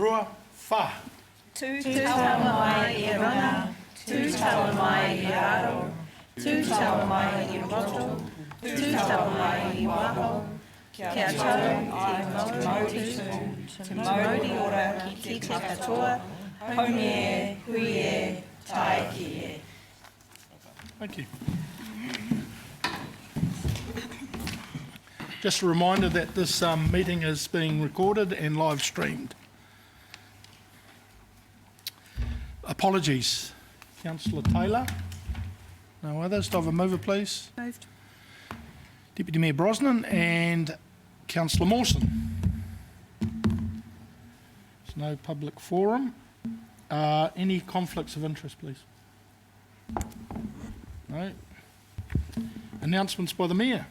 Rua wha. Tū taua mai I runga, tū taua mai I raro, tū taua mai I roto, tū taua mai I waho, kia tau I mauri tū, te mauri ora ki te katoa, haumi e, hui e, tae ki e. Thank you. Just a reminder that this meeting is being recorded and live streamed. Apologies. Councillor Taylor. No others. Do I have a mover, please? Moved. Deputy Mayor Brosnan and Councillor Mawson. There's no public forum. Any conflicts of interest, please? No. Announcements by the Mayor.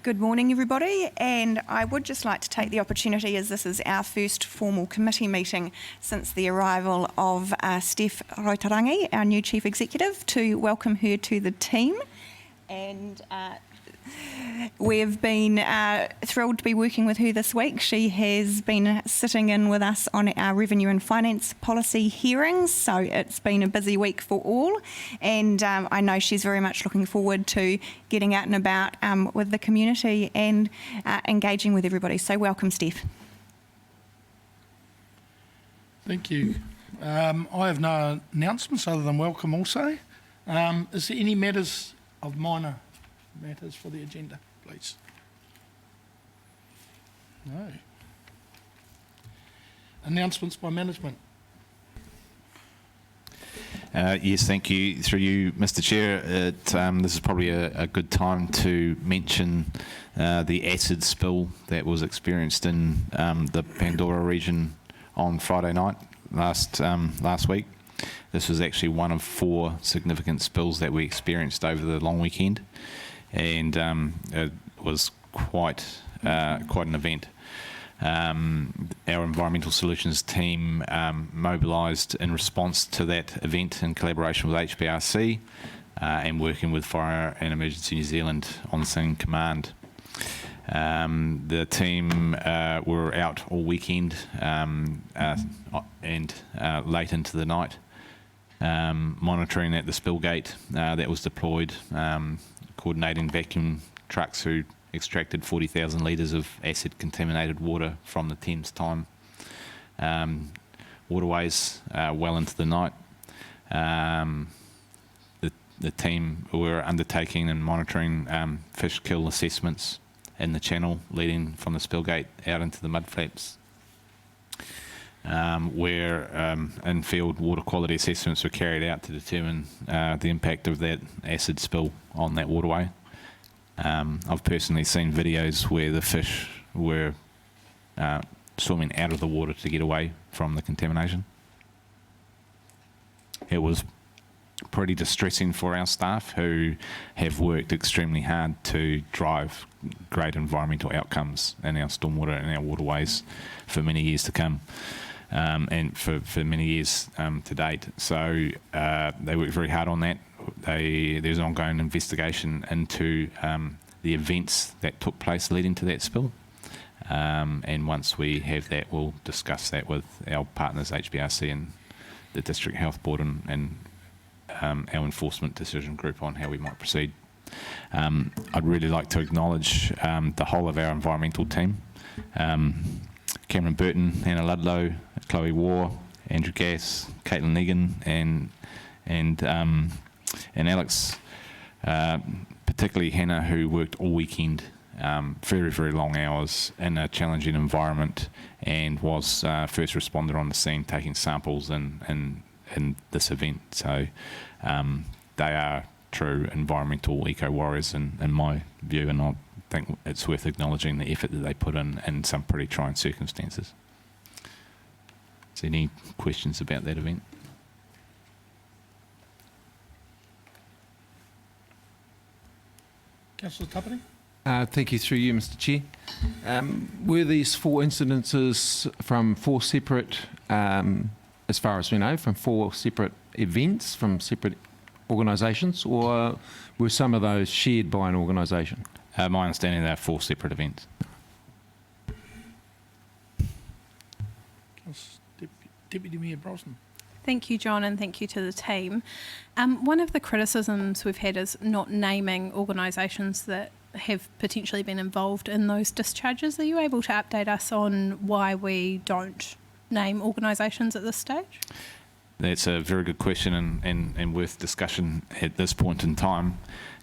Good morning, everybody, and I would just like to take the opportunity, as this is our first formal committee meeting since the arrival of Steph Roitarangi, our new Chief Executive, to welcome her to the team. And we've been thrilled to be working with her this week. She has been sitting in with us on our revenue and finance policy hearings, so it's been a busy week for all, and I know she's very much looking forward to getting out and about with the community and engaging with everybody. So welcome, Steph. Thank you. I have no announcements other than welcome also. Is there any matters of minor matters for the agenda, please? No. Announcements by management. Yes, thank you. Through you, Mr. Chair, this is probably a good time to mention the acid spill that was experienced in the Pandora region on Friday night last week. This was actually one of 4 significant spills that we experienced over the long weekend, and it was quite an event. Our environmental solutions team mobilised in response to that event in collaboration with HBRC and working with Fire and Emergency New Zealand on scene command. The team were out all weekend and late into the night, monitoring at the spill gate that was deployed, coordinating vacuum trucks who extracted 40,000 litres of acid contaminated water from the Thames time waterways well into the night. The team were undertaking and monitoring fish kill assessments in the channel leading from the spill gate out into the mudflaps, where Infield water quality assessments were carried out to determine the impact of that acid spill on that waterway. I've personally seen videos where the fish were swimming out of the water to get away from the contamination. It was pretty distressing for our staff, who have worked extremely hard to drive great environmental outcomes in our stormwater and our waterways for many years to come. And for many years to date. So they worked very hard on that. There's an ongoing investigation into the events that took place leading to that spill. And once we have that, we'll discuss that with our partners, HBRC and the District Health Board and our enforcement decision group on how we might proceed. I'd really like to acknowledge the whole of our environmental team. Cameron Burton, Hannah Ludlow, Chloe Waugh, Andrew Gass, Caitlin Egan, and Alex, particularly Hannah, who worked all weekend, very, very long hours in a challenging environment, and was first responder on the scene taking samples in this event. So they are true environmental eco-warriors in my view, and I think it's worth acknowledging the effort that they put in some pretty trying circumstances. Is there any questions about that event? Councillor Tapani. Thank you, through you, Mr. Chair. Were these 4 incidences from 4 separate, as far as we know, from 4 separate events from separate organisations, or were some of those shared by an organisation? My understanding, they are 4 separate events. Deputy Mayor Brosnan. Thank you, John, and thank you to the team. One of the criticisms we've had is not naming organisations that have potentially been involved in those discharges. Are you able to update us on why we don't name organisations at this stage? That's a very good question and worth discussion at this point in time.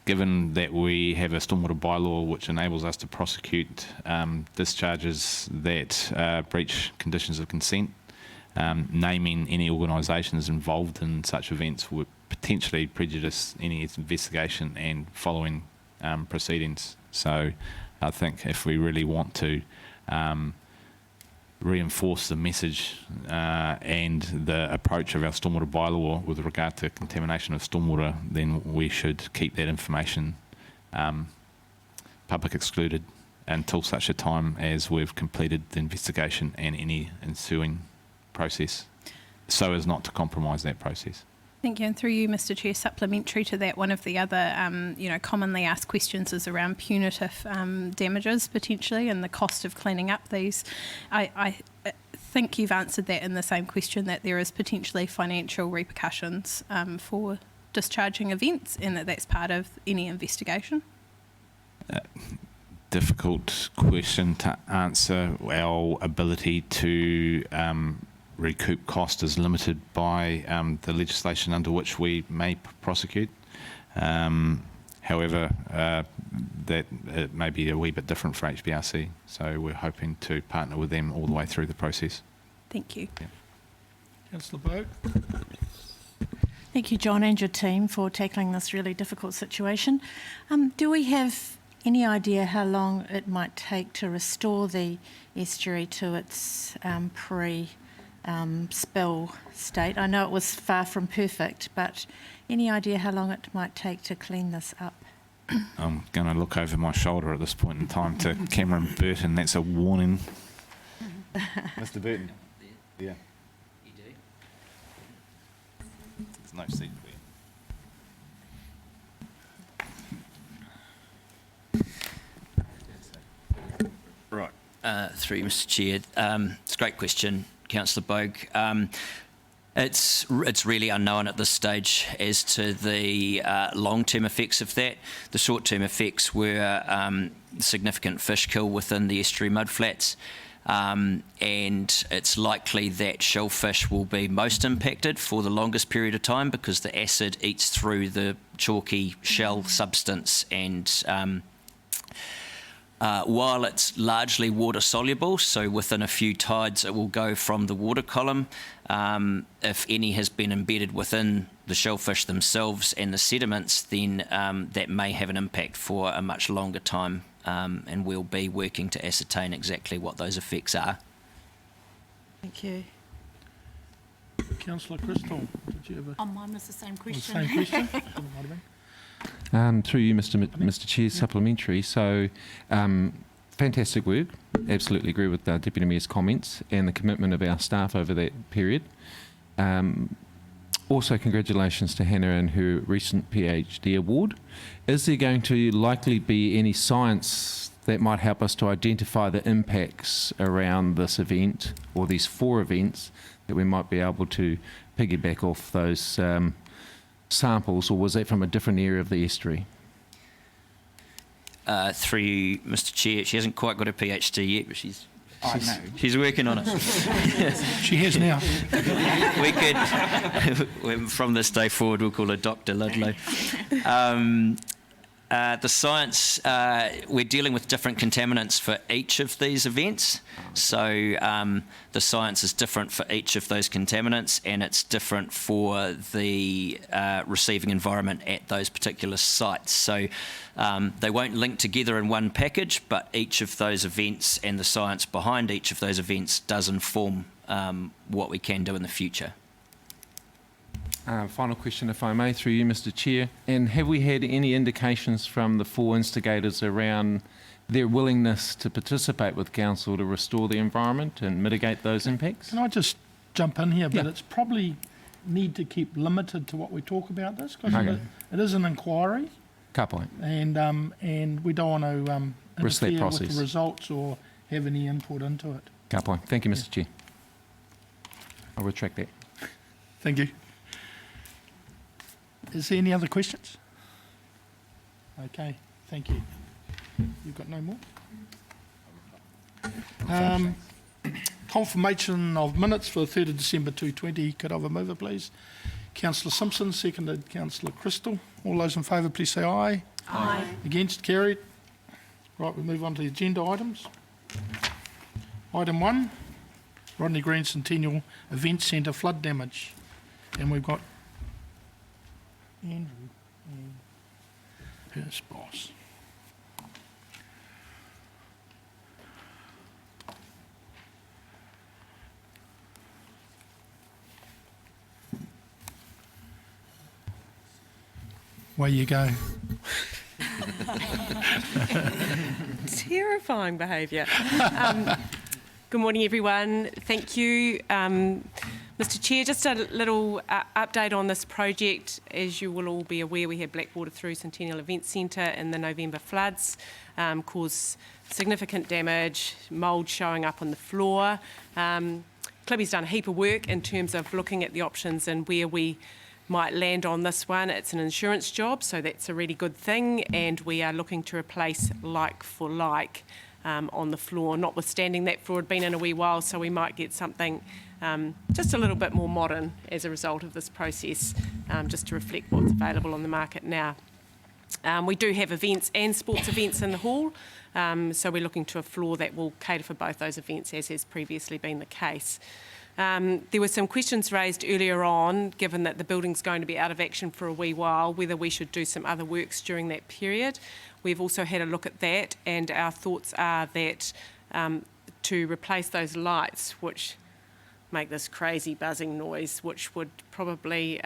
Given that we have a stormwater bylaw which enables us to prosecute discharges that breach conditions of consent, naming any organisations involved in such events would potentially prejudice any investigation and following proceedings. So I think if we really want to reinforce the message and the approach of our stormwater bylaw with regard to contamination of stormwater, then we should keep that information public excluded until such a time as we've completed the investigation and any ensuing process, so as not to compromise that process. Thank you. And through you, Mr. Chair, supplementary to that, one of the other, commonly asked questions is around punitive damages potentially and the cost of cleaning up these. I think you've answered that in the same question, that there is potentially financial repercussions for discharging events and that's part of any investigation. Difficult question to answer. Our ability to recoup cost is limited by the legislation under which we may prosecute. However, that it may be a wee bit different for HBRC, so we're hoping to partner with them all the way through the process. Thank you. Yeah. Councillor Bogue. Thank you, John, and your team for tackling this really difficult situation. Do we have any idea how long it might take to restore the estuary to its pre-spill state? I know it was far from perfect, but any idea how long it might take to clean this up? I'm going to look over my shoulder at this point in time to Cameron Burton. That's a warning. Mr. Burton. Yeah. You do? There's no seat there. Right. Through you, Mr. Chair. It's a great question, Councillor Bogue. It's really unknown at this stage as to the long-term effects of that. The short-term effects were significant fish kill within the estuary mudflats, and it's likely that shellfish will be most impacted for the longest period of time because the acid eats through the chalky shell substance, and while it's largely water soluble, so within a few tides it will go from the water column, if any has been embedded within the shellfish themselves and the sediments, then that may have an impact for a much longer time, and we'll be working to ascertain exactly what those effects are. Thank you. Councillor Crystal, did you have a Mine was the same question. same question? Might have been. Through you, Mr. Chair, supplementary. So, fantastic work. Absolutely agree with the Deputy Mayor's comments and the commitment of our staff over that period. Also, congratulations to Hannah and her recent PhD award. Is there going to likely be any science that might help us to identify the impacts around this event or these 4 events that we might be able to piggyback off those samples, or was that from a different area of the estuary? Through you, Mr. Chair, she hasn't quite got her PhD yet, but she's working on it. She has now. We could, from this day forward, we'll call her Dr. Ludlow. The science, we're dealing with different contaminants for each of these events. So the science is different for each of those contaminants, and it's different for the receiving environment at those particular sites. So they won't link together in one package, but each of those events and the science behind each of those events does inform what we can do in the future. Final question, if I may, through you, Mr. Chair. And have we had any indications from the 4 instigators around their willingness to participate with Council to restore the environment and mitigate those impacts? Can I just jump in here? But Yeah. it's probably need to keep limited to what we talk about this, because Okay. it is an inquiry, Ka point. and we don't want to Risk that interfere with process. the results or have any input into it. Ka point. Thank you, Mr. Chair. I'll retract that. Thank you. Is there any other questions? Okay, thank you. You've got no more? Confirmation of minutes for 3rd of December 2020. Could I have a mover, please? Councillor Simpson, seconded Councillor Crystal. All those in favour, please say aye. Aye. Against, carried. Right, we move on to the agenda items. Item 1, Rodney Green Centennial Event Centre flood damage. And we've got Andrew and his boss. Away you go. Terrifying behaviour. Good morning, everyone. Thank you. Mr Chair, just a little update on this project. As you will all be aware, we had black water through Centennial Event Centre in the November floods, caused significant damage, mould showing up on the floor. Clibby's done a heap of work in terms of looking at the options and where we might land on this one. It's an insurance job, so that's a really good thing, and we are looking to replace like for like on the floor. Notwithstanding that floor had been in a wee while, so we might get something just a little bit more modern as a result of this process, just to reflect what's available on the market now. We do have events and sports events in the hall, so we're looking to a floor that will cater for both those events, as has previously been the case. There were some questions raised earlier on, given that the building's going to be out of action for a wee while, whether we should do some other works during that period. We've also had a look at that, and our thoughts are that to replace those lights, which make this crazy buzzing noise, which would probably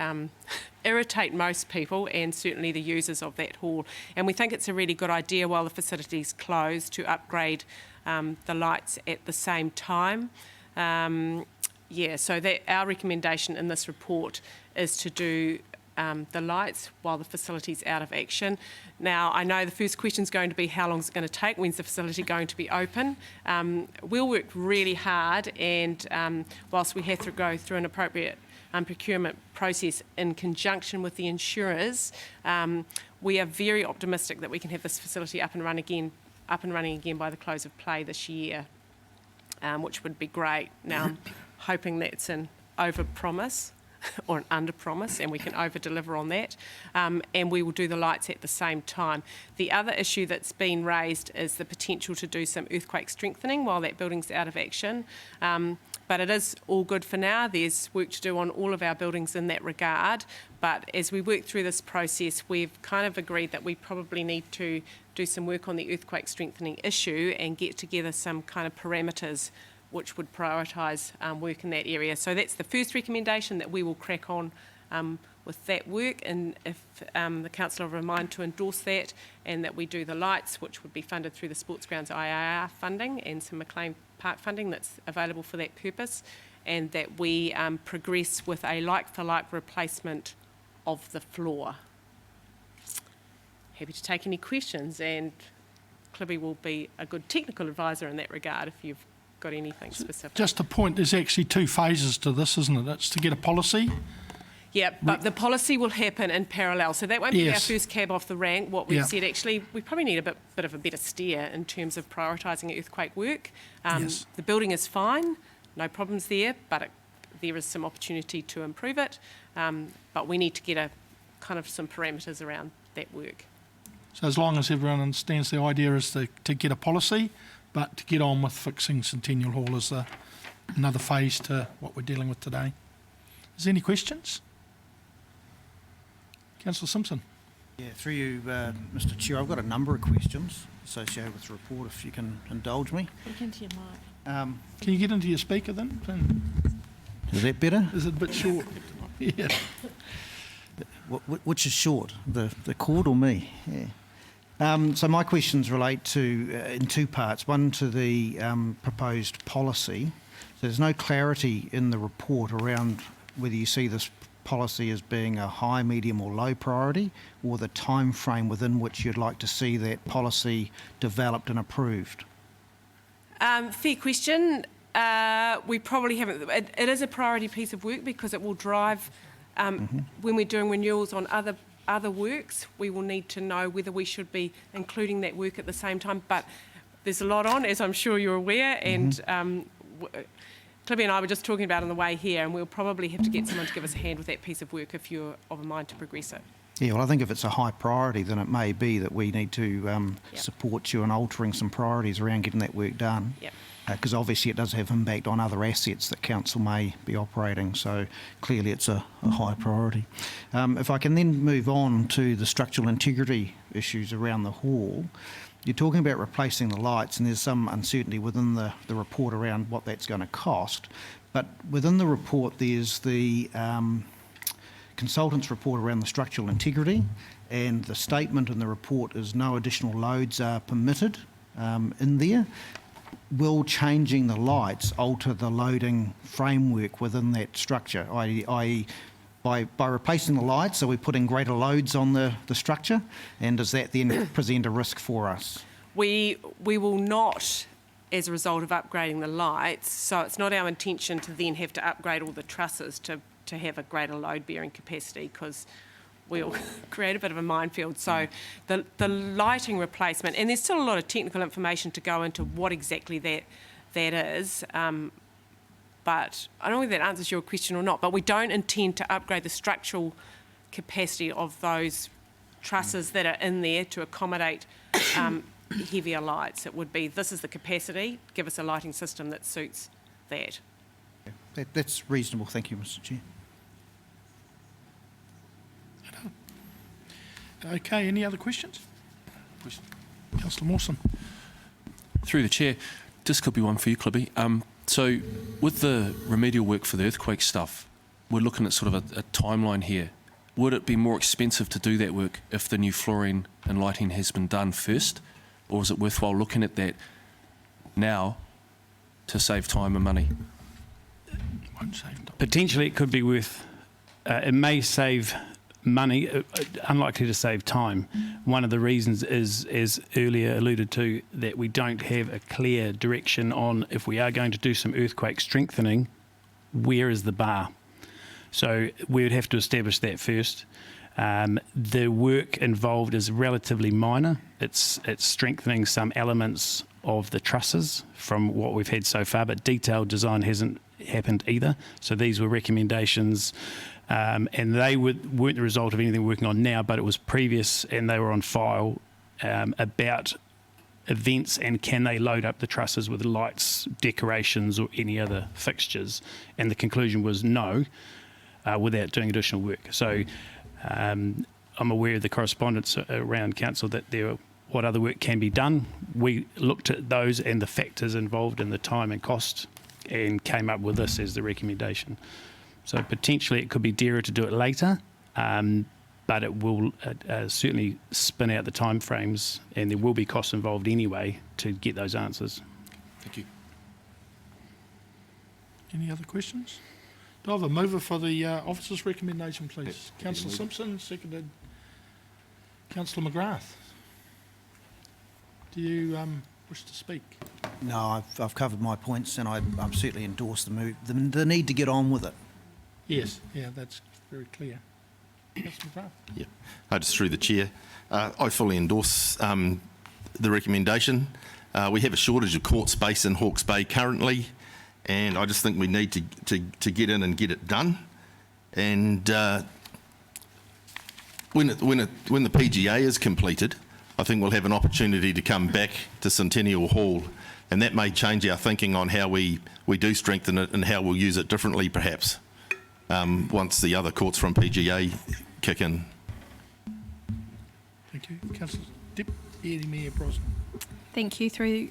irritate most people and certainly the users of that hall. And we think it's a really good idea, while the facility's closed, to upgrade the lights at the same time. So that our recommendation in this report is to do the lights while the facility's out of action. Now, I know the first question is going to be how long is it going to take, when's the facility going to be open? We'll work really hard, and whilst we have to go through an appropriate procurement process in conjunction with the insurers, we are very optimistic that we can have this facility up and running again by the close of play this year, which would be great. Now, I'm hoping that's an over-promise or an under-promise, and we can over-deliver on that, and we will do the lights at the same time. The other issue that's been raised is the potential to do some earthquake strengthening while that building's out of action, but it is all good for now. There's work to do on all of our buildings in that regard, but as we work through this process, we've kind of agreed that we probably need to do some work on the earthquake strengthening issue and get together some kind of parameters which would prioritise work in that area. So that's the first recommendation, that we will crack on with that work, and if the council are of mind to endorse that, and that we do the lights, which would be funded through the Sports Grounds IIR funding and some McLean Park funding that's available for that purpose, and that we progress with a like-for-like replacement of the floor. Happy to take any questions, and Clibby will be a good technical advisor in that regard if you've got anything specific. Just a point, there's actually 2 phases to this, isn't it? It's to get a policy. Yeah, but the policy will happen in parallel. So that won't be our Yes. first cab off the rank. What we've said, actually, we probably need a bit of a better steer in terms of prioritising earthquake work. Yes. The building is fine, no problems there, but there is some opportunity to improve it. But we need to get a kind of some parameters around that work. So as long as everyone understands, the idea is to get a policy, but to get on with fixing Centennial Hall is another phase to what we're dealing with today. Is there any questions? Councillor Simpson. Yeah, through you, Mr Chair, I've got a number of questions associated with the report, if you can indulge me. Look into your mic. Can you get into your speaker then? Is that better? Is it a bit short? Yeah. Which is short, the cord or me? Yeah. So my questions relate to, in 2 parts, one to the proposed policy. So there's no clarity in the report around whether you see this policy as being a high, medium or low priority, or the time frame within which you'd like to see that policy developed and approved. Fair question. We probably haven't. It is a priority piece of work because it will drive, when we're doing renewals on other works, we will need to know whether we should be including that work at the same time. But there's a lot on, as I'm sure you're aware, and Clibby and I were just talking about on the way here, and we'll probably have to get someone to give us a hand with that piece of work if you're of a mind to progress it. Yeah, well, I think if it's a high priority, then it may be that we need to support you in altering some priorities around getting that work done. Yep. Because obviously it does have impact on other assets that council may be operating, so clearly it's a high priority. If I can then move on to the structural integrity issues around the hall, you're talking about replacing the lights, and there's some uncertainty within the report around what that's going to cost. But within the report, there's the consultant's report around the structural integrity, and the statement in the report is no additional loads are permitted in there. Will changing the lights alter the loading framework within that structure, i.e. by replacing the lights, are we putting greater loads on the structure, and does that then present a risk for us? We will not, as a result of upgrading the lights, so it's not our intention to then have to upgrade all the trusses to have a greater load bearing capacity, because we'll create a bit of a minefield. So the lighting replacement, and there's still a lot of technical information to go into what exactly that is, but I don't know whether that answers your question or not, but we don't intend to upgrade the structural capacity of those trusses that are in there to accommodate heavier lights. It would be, this is the capacity, give us a lighting system that suits that. That's reasonable, thank you, Mr. Chair. Okay, any other questions? Councillor Mawson. Through the chair, this could be one for you, Clibby. So with the remedial work for the earthquake stuff, we're looking at sort of a timeline here. Would it be more expensive to do that work if the new flooring and lighting has been done first, or is it worthwhile looking at that now to save time and money? Won't save time. Potentially it could be worth, it may save money, unlikely to save time. One of the reasons is, as earlier alluded to, that we don't have a clear direction on, if we are going to do some earthquake strengthening, where is the bar? So we would have to establish that first. The work involved is relatively minor. It's strengthening some elements of the trusses from what we've had so far, but detailed design hasn't happened either. So these were recommendations, and they weren't the result of anything we're working on now, but it was previous, and they were on file about events and can they load up the trusses with lights, decorations, or any other fixtures. And the conclusion was no, without doing additional work. So I'm aware of the correspondence around council that what other work can be done. We looked at those and the factors involved in the time and cost and came up with this as the recommendation. So potentially it could be dearer to do it later, but it will certainly spin out the time frames, and there will be costs involved anyway to get those answers. Thank you. Any other questions? Do I have a mover for the officer's recommendation, please? Yep. Councillor Simpson, seconded Councillor McGrath. Do you wish to speak? No, I've covered my points, and I certainly endorse the move, the need to get on with it. Yes, yeah, that's very clear. Councillor McGrath. Yeah, just through the chair, I fully endorse the recommendation. We have a shortage of court space in Hawke's Bay currently, and I just think we need to get in and get it done. And when the PGA is completed, I think we'll have an opportunity to come back to Centennial Hall, and that may change our thinking on how we do strengthen it and how we'll use it differently, perhaps, once the other courts from PGA kick in. Thank you. Councillor Deputy Mayor Brosnan. Thank you. Through you,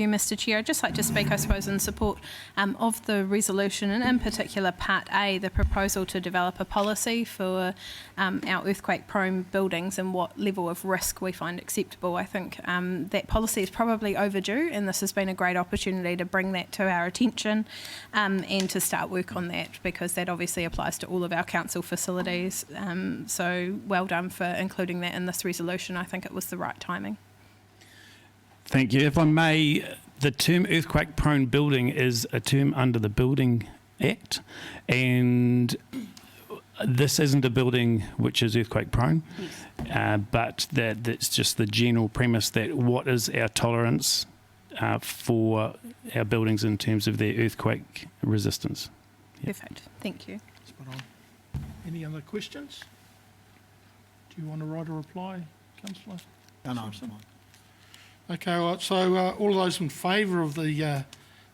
Mr. Chair, I'd just like to speak, I suppose, in support of the resolution, and in particular Part A, the proposal to develop a policy for our earthquake-prone buildings and what level of risk we find acceptable. I think that policy is probably overdue, and this has been a great opportunity to bring that to our attention and to start work on that, because that obviously applies to all of our council facilities. So well done for including that in this resolution. I think it was the right timing. Thank you. If I may, The term earthquake-prone building is a term under the Building Act, and this isn't a building which is earthquake-prone, but that's just the general premise that what is our tolerance for our buildings in terms of their earthquake resistance. Perfect. Thank you. Spot on. Any other questions? Do you want to write a reply, Councillor? No, it's fine. Okay, all right, so all those in favour of the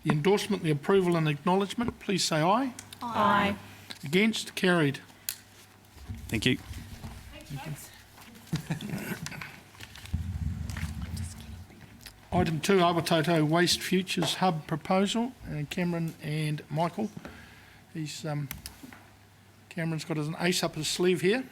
endorsement, the approval and acknowledgement, please say aye. Aye. Against? Carried. Thank you. Item 2, Awatoto Waste Futures Hub Proposal. Cameron and Michael. Cameron's got an ace up his sleeve here.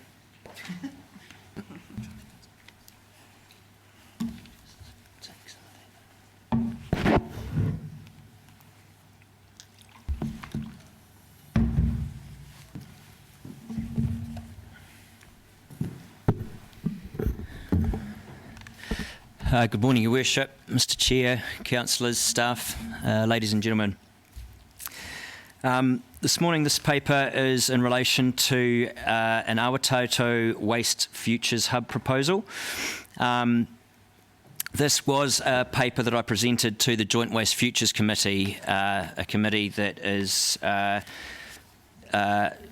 Good morning, Your Worship, Mr Chair, councillors, staff, ladies and gentlemen. This morning, this paper is in relation to an Awatoto Waste Futures Hub proposal. This was a paper that I presented to the Joint Waste Futures Committee, a committee that is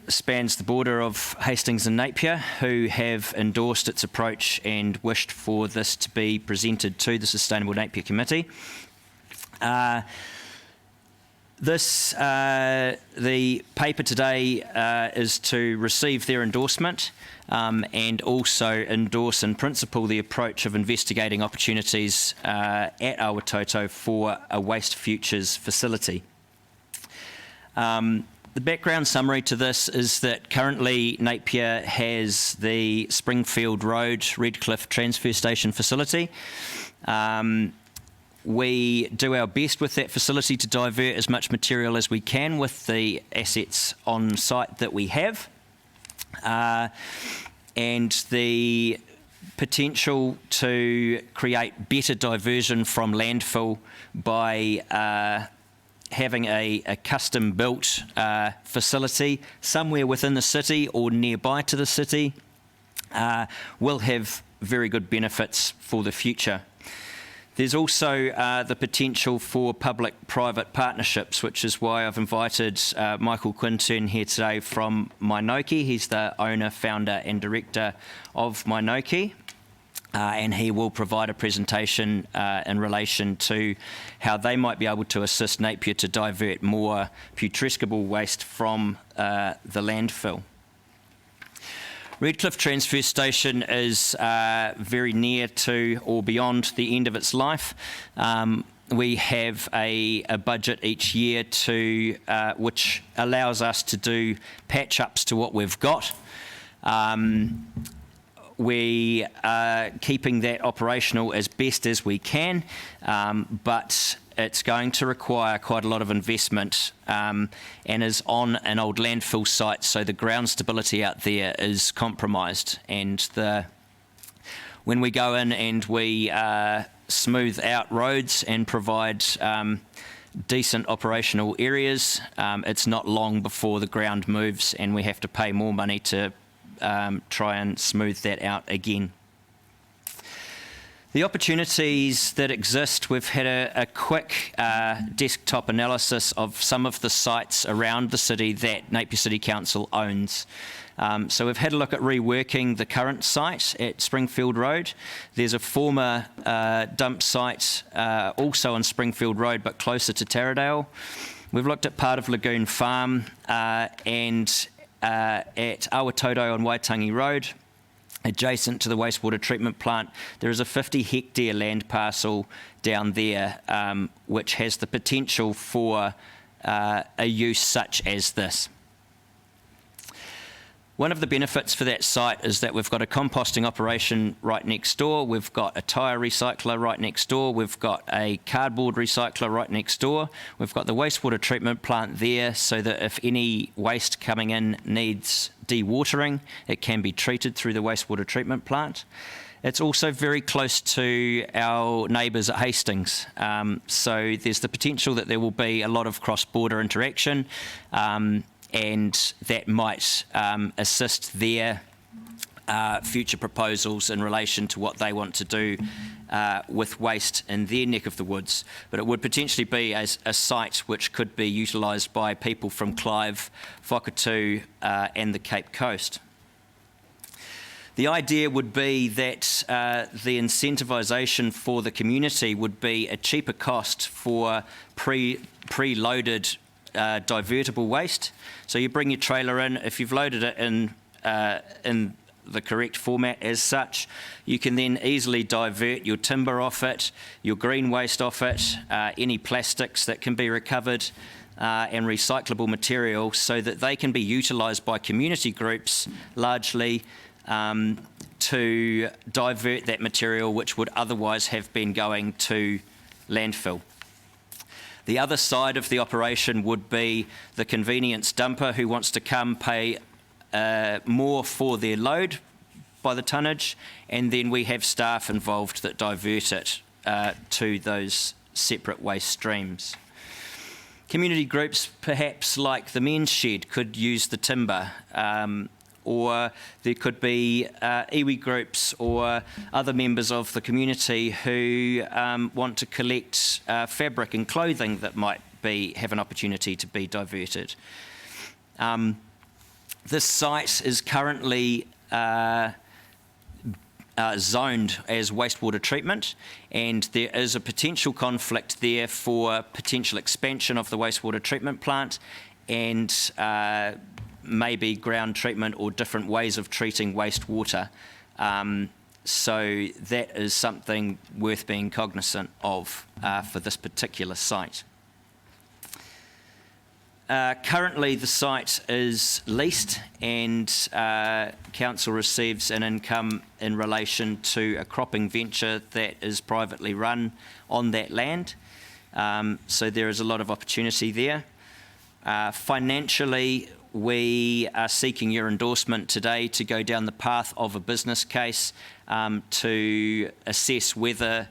spans the border of Hastings and Napier, who have endorsed its approach and wished for this to be presented to the Sustainable Napier Committee. The paper today is to receive their endorsement and also endorse in principle the approach of investigating opportunities at Awatoto for a waste futures facility. The background summary to this is that currently Napier has the Springfield Road Redcliffe Transfer Station facility. We do our best with that facility to divert as much material as we can with the assets on site that we have. And the potential to create better diversion from landfill by having a custom-built facility somewhere within the city or nearby to the city will have very good benefits for the future. There's also the potential for public-private partnerships, which is why I've invited Michael Quinturn here today from Mainoki. He's the owner, founder and director of Mainoki. And he will provide a presentation in relation to how they might be able to assist Napier to divert more putrescible waste from the landfill. Redcliffe Transfer Station is very near to or beyond the end of its life. We have a budget each year to which allows us to do patch-ups to what we've got. We are keeping that operational as best as we can, but it's going to require quite a lot of investment and is on an old landfill site, so the ground stability out there is compromised. And when we go in and we smooth out roads and provide decent operational areas, it's not long before the ground moves and we have to pay more money to try and smooth that out again. The opportunities that exist, we've had a quick desktop analysis of some of the sites around the city that Napier City Council owns. So we've had a look at reworking the current site at Springfield Road. There's a former dump site also on Springfield Road but closer to Taradale. We've looked at part of Lagoon Farm and at Awatoto on Waitangi Road, adjacent to the wastewater treatment plant. There is a 50-hectare land parcel down there which has the potential for a use such as this. One of the benefits for that site is that we've got a composting operation right next door, we've got a tyre recycler right next door, we've got a cardboard recycler right next door, we've got the wastewater treatment plant there so that if any waste coming in needs dewatering, it can be treated through the wastewater treatment plant. It's also very close to our neighbours at Hastings. So there's the potential that there will be a lot of cross-border interaction, and that might assist their future proposals in relation to what they want to do with waste in their neck of the woods. But it would potentially be a site which could be utilised by people from Clive, Whakatu and the Cape Coast. The idea would be that the incentivisation for the community would be a cheaper cost for pre-loaded divertible waste. So you bring your trailer in, if you've loaded it in the correct format as such, you can then easily divert your timber off it, your green waste off it, any plastics that can be recovered, and recyclable material, so that they can be utilised by community groups largely to divert that material which would otherwise have been going to landfill. The other side of the operation would be the convenience dumper who wants to come pay more for their load by the tonnage, and then we have staff involved that divert it to those separate waste streams. Community groups, perhaps like the men's shed, could use the timber, or there could be iwi groups or other members of the community who want to collect fabric and clothing that might have an opportunity to be diverted. This site is currently zoned as wastewater treatment, and there is a potential conflict there for potential expansion of the wastewater treatment plant and maybe ground treatment or different ways of treating wastewater. So that is something worth being cognizant of for this particular site. Currently the site is leased, and council receives an income in relation to a cropping venture that is privately run on that land. So there is a lot of opportunity there. Financially, we are seeking your endorsement today to go down the path of a business case to assess whether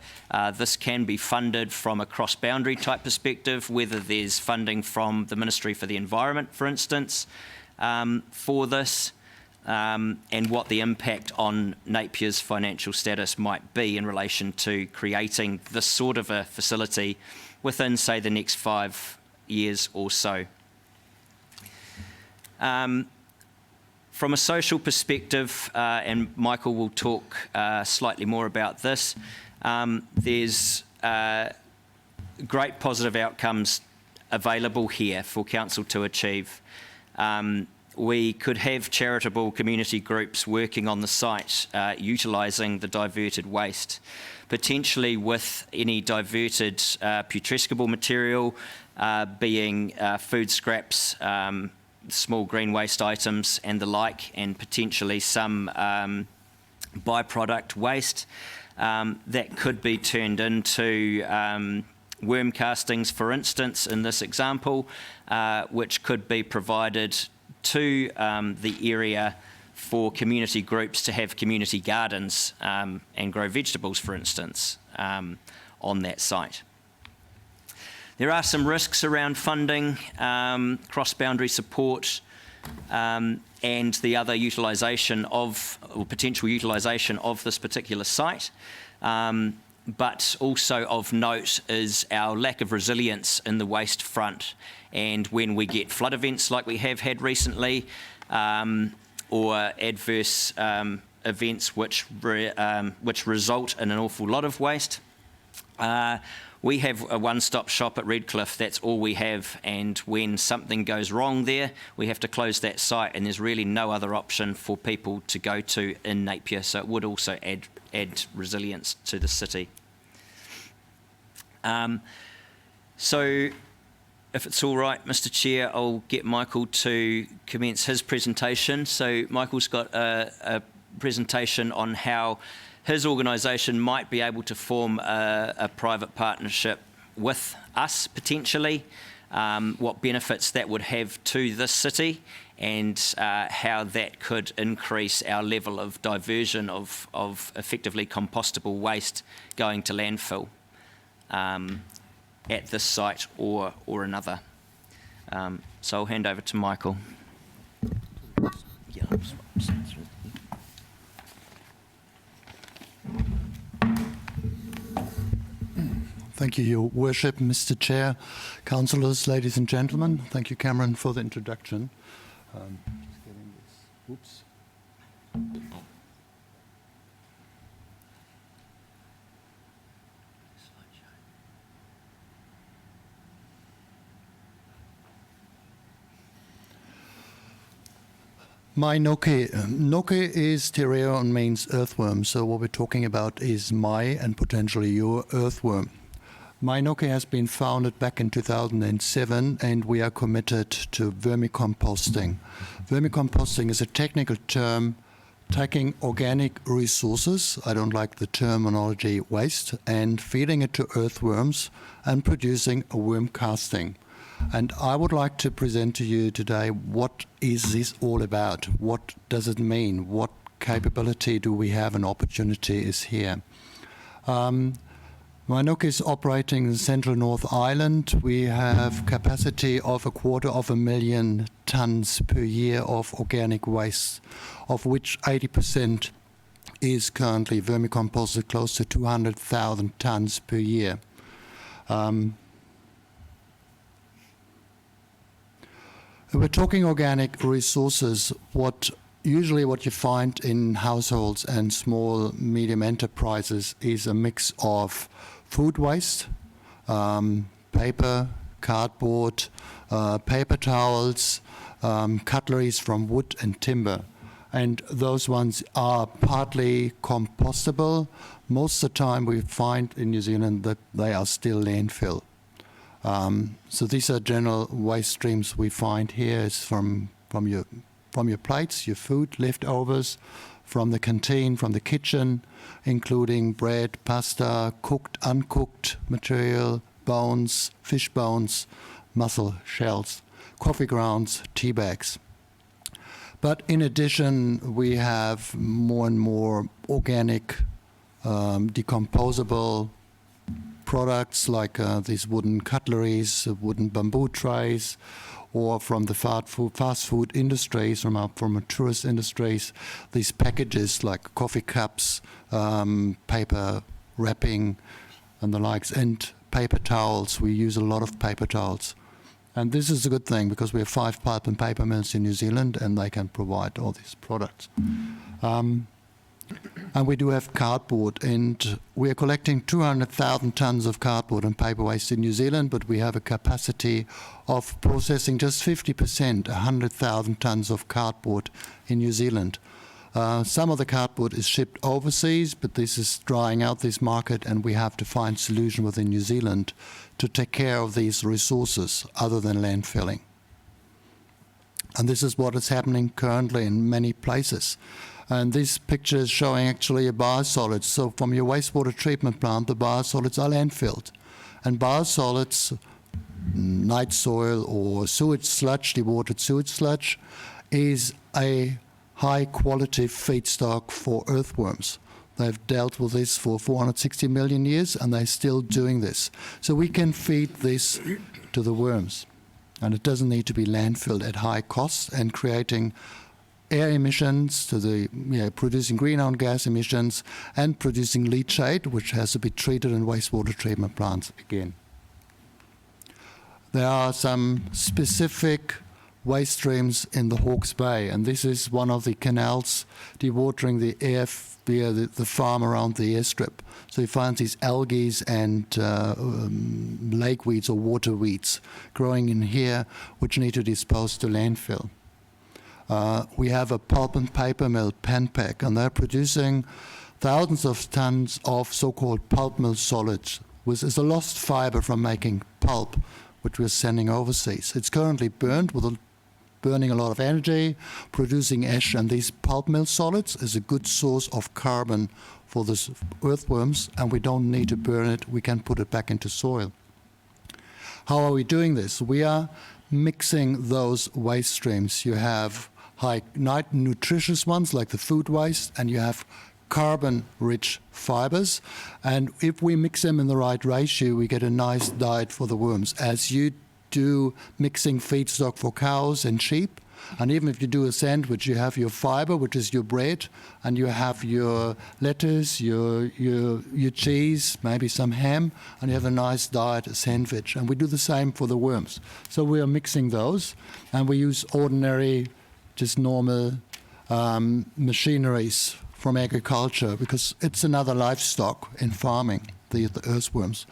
this can be funded from a cross-boundary type perspective, whether there's funding from the Ministry for the Environment, for instance, for this, and what the impact on Napier's financial status might be in relation to creating this sort of a facility within, say, the next 5 years or so. From a social perspective, and Michael will talk slightly more about this, there's great positive outcomes available here for council to achieve. We could have charitable community groups working on the site, utilising the diverted waste, potentially with any diverted putrescible material being food scraps, small green waste items and the like, and potentially some byproduct waste that could be turned into worm castings, for instance, in this example, which could be provided to the area for community groups to have community gardens and grow vegetables, for instance, on that site. There are some risks around funding, cross-boundary support, and the other utilisation of, or potential utilisation of this particular site. But also of note is our lack of resilience in the waste front. And when we get flood events like we have had recently, or adverse events which result in an awful lot of waste, we have a one-stop shop at Redcliffe. That's all we have, and when something goes wrong there, we have to close that site, and there's really no other option for people to go to in Napier, so it would also add resilience to the city. So if it's all right, Mr. Chair, I'll get Michael to commence his presentation. So Michael's got a presentation on how his organisation might be able to form a private partnership with us, potentially, what benefits that would have to this city, and how that could increase our level of diversion of effectively compostable waste going to landfill at this site or another. So I'll hand over to Michael. Yeah. Thank you, Your Worship, Mr. Chair, councillors, ladies and gentlemen. Thank you, Cameron, for the introduction. Just getting this. Oops. My Noke is terreo and means earthworm. So what we're talking about is my and potentially your earthworm. My Noke has been founded back in 2007, and we are committed to vermicomposting. Vermicomposting is a technical term taking organic resources, I don't like the terminology waste, and feeding it to earthworms and producing a worm casting. And I would like to present to you today, what is this all about? What does it mean? What capability do we have and opportunity is here? Wainuku is operating in Central North Island. We have capacity of 250,000 tonnes per year of organic waste, of which 80% is currently vermicomposted, close to 200,000 tonnes per year. We're talking organic resources. Usually what you find in households and small, medium enterprises is a mix of food waste, paper, cardboard, paper towels, cutleries from wood and timber. And those ones are partly compostable. Most of the time we find in New Zealand that they are still landfill. So these are general waste streams we find here. Is from your plates, your food, leftovers, from the canteen, from the kitchen, including bread, pasta, cooked, uncooked material, bones, fish bones, mussel shells, coffee grounds, tea bags. But in addition, we have more and more organic, decomposable products like these wooden cutleries, wooden bamboo trays, or from the fast food industries, from tourist industries, these packages like coffee cups, paper wrapping, and the likes, and paper towels. We use a lot of paper towels. And this is a good thing because we have 5 pulp and paper mills in New Zealand, and they can provide all these products. And we do have cardboard, and we are collecting 200,000 tonnes of cardboard and paper waste in New Zealand, but we have a capacity of processing just 50%, 100,000 tonnes of cardboard in New Zealand. Some of the cardboard is shipped overseas, but this is drying out this market, and we have to find solution within New Zealand to take care of these resources other than landfilling. And this is what is happening currently in many places. And this picture is showing actually a biosolids. So from your wastewater treatment plant, the biosolids are landfilled. And biosolids, night soil or sewage sludge, dewatered sewage sludge, is a high quality feedstock for earthworms. They've dealt with this for 460 million years, and they're still doing this. So we can feed this to the worms. And it doesn't need to be landfilled at high costs and creating air emissions to the producing greenhouse gas emissions and producing leachate, which has to be treated in wastewater treatment plants again. There are some specific waste streams in the Hawke's Bay, and this is one of the canals dewatering the air via the farm around the airstrip. So you find these algae and lake weeds or water weeds growing in here, which need to dispose to landfill. We have a pulp and paper mill, Penpack, and they're producing thousands of tons of so-called pulp mill solids, which is a lost fiber from making pulp, which we're sending overseas. It's currently burned burning a lot of energy, producing ash, and these pulp mill solids is a good source of carbon for the earthworms, and we don't need to burn it. We can put it back into soil. How are we doing this? We are mixing those waste streams. You have high nutritious ones like the food waste, and you have carbon-rich fibers. And if we mix them in the right ratio, we get a nice diet for the worms, as you do mixing feedstock for cows and sheep. And even if you do a sandwich, you have your fiber, which is your bread, and you have your lettuce, your cheese, maybe some ham, and you have a nice diet, a sandwich. And we do the same for the worms. So we are mixing those, and we use ordinary, just normal machineries from agriculture, because it's another livestock in farming, the earthworms.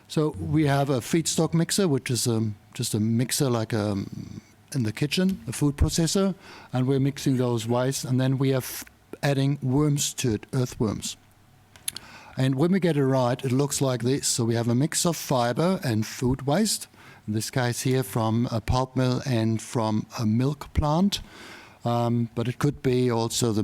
So we have a feedstock mixer, which is just a mixer like in the kitchen, a food processor, and we're mixing those waste, and then we are adding worms to it, earthworms. And when we get it right, it looks like this. So we have a mix of fiber and food waste, in this case here from a pulp mill and from a milk plant. But it could be also the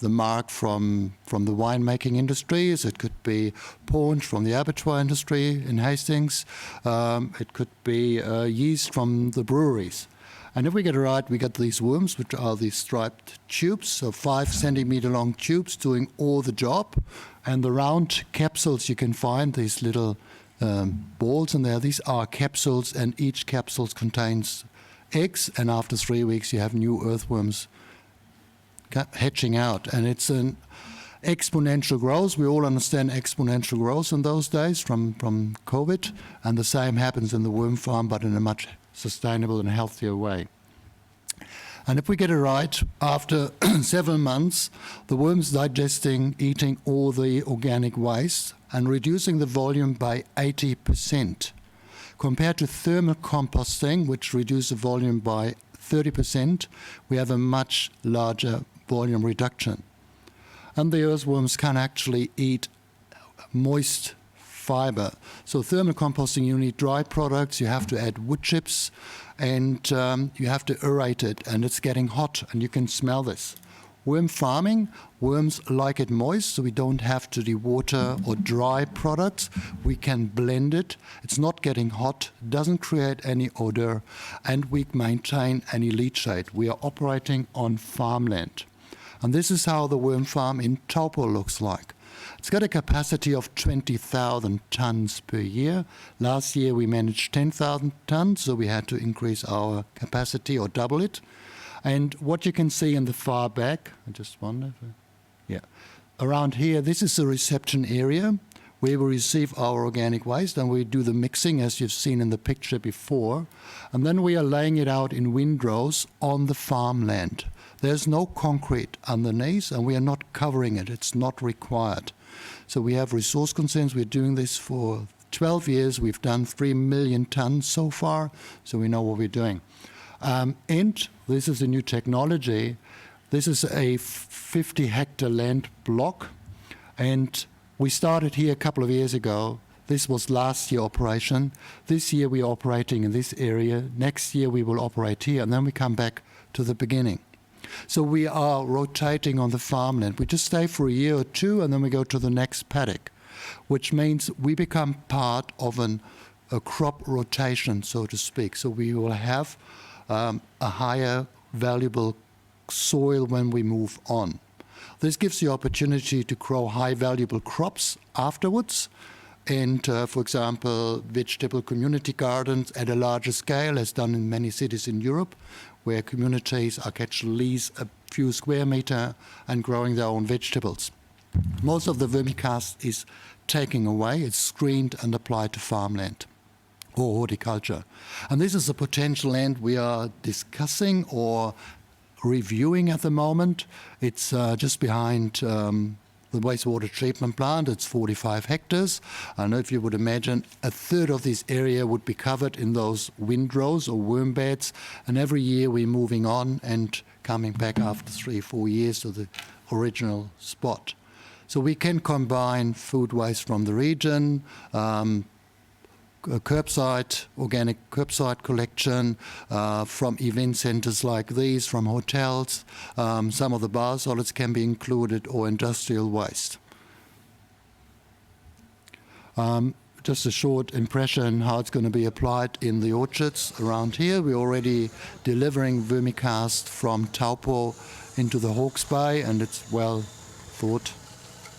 marc from the winemaking industries. It could be paunch from the abattoir industry in Hastings. It could be yeast from the breweries. And if we get it right, we get these worms, which are these striped tubes, so 5 centimeter long tubes doing all the job. And the round capsules you can find, these little balls in there, these are capsules, and each capsule contains eggs, and after 3 weeks you have new earthworms hatching out. And it's an exponential growth. We all understand exponential growth in those days from COVID, and the same happens in the worm farm, but in a much sustainable and healthier way. And if we get it right, after 7 months, the worm's digesting, eating all the organic waste and reducing the volume by 80%. Compared to thermal composting, which reduces the volume by 30%, we have a much larger volume reduction. And the earthworms can actually eat moist fiber. So thermal composting, you need dry products, you have to add wood chips, and you have to aerate it, and it's getting hot, and you can smell this. Worm farming, worms like it moist, so we don't have to dewater or dry products. We can blend it. It's not getting hot, doesn't create any odor, and we maintain any leachate. We are operating on farmland. And this is how the worm farm in Taupo looks like. It's got a capacity of 20,000 tons per year. Last year we managed 10,000 tons, so we had to increase our capacity or double it. And what you can see in the far back, I just wonder, around here, this is the reception area where we receive our organic waste, and we do the mixing as you've seen in the picture before. And then we are laying it out in windrows on the farmland. There's no concrete underneath, and we are not covering it. It's not required. So we have resource concerns. We're doing this for 12 years. We've done 3 million tons so far, so we know what we're doing. And this is a new technology. This is a 50-hectare land block, and we started here a couple of years ago. This was last year operation. This year we are operating in this area. Next year we will operate here, and then we come back to the beginning. So we are rotating on the farmland. We just stay for a year or two, and then we go to the next paddock, which means we become part of a crop rotation, so to speak. So we will have a higher valuable soil when we move on. This gives the opportunity to grow high valuable crops afterwards, and for example, vegetable community gardens at a larger scale, as done in many cities in Europe, where communities are actually lease a few square meter and growing their own vegetables. Most of the vermicast is taken away, it's screened and applied to farmland or horticulture. And this is a potential land we are discussing or reviewing at the moment. It's just behind the wastewater treatment plant. It's 45 hectares. And if you would imagine, a third of this area would be covered in those windrows or worm beds. And every year we're moving on and coming back after 3-4 years to the original spot. So we can combine food waste from the region, curbside, organic curbside collection from event centres like these, from hotels. Some of the biosolids can be included, or industrial waste. just a short impression how it's going to be applied in the orchards around here. We're already delivering vermicast from Taupo into the Hawke's Bay, and it's well thought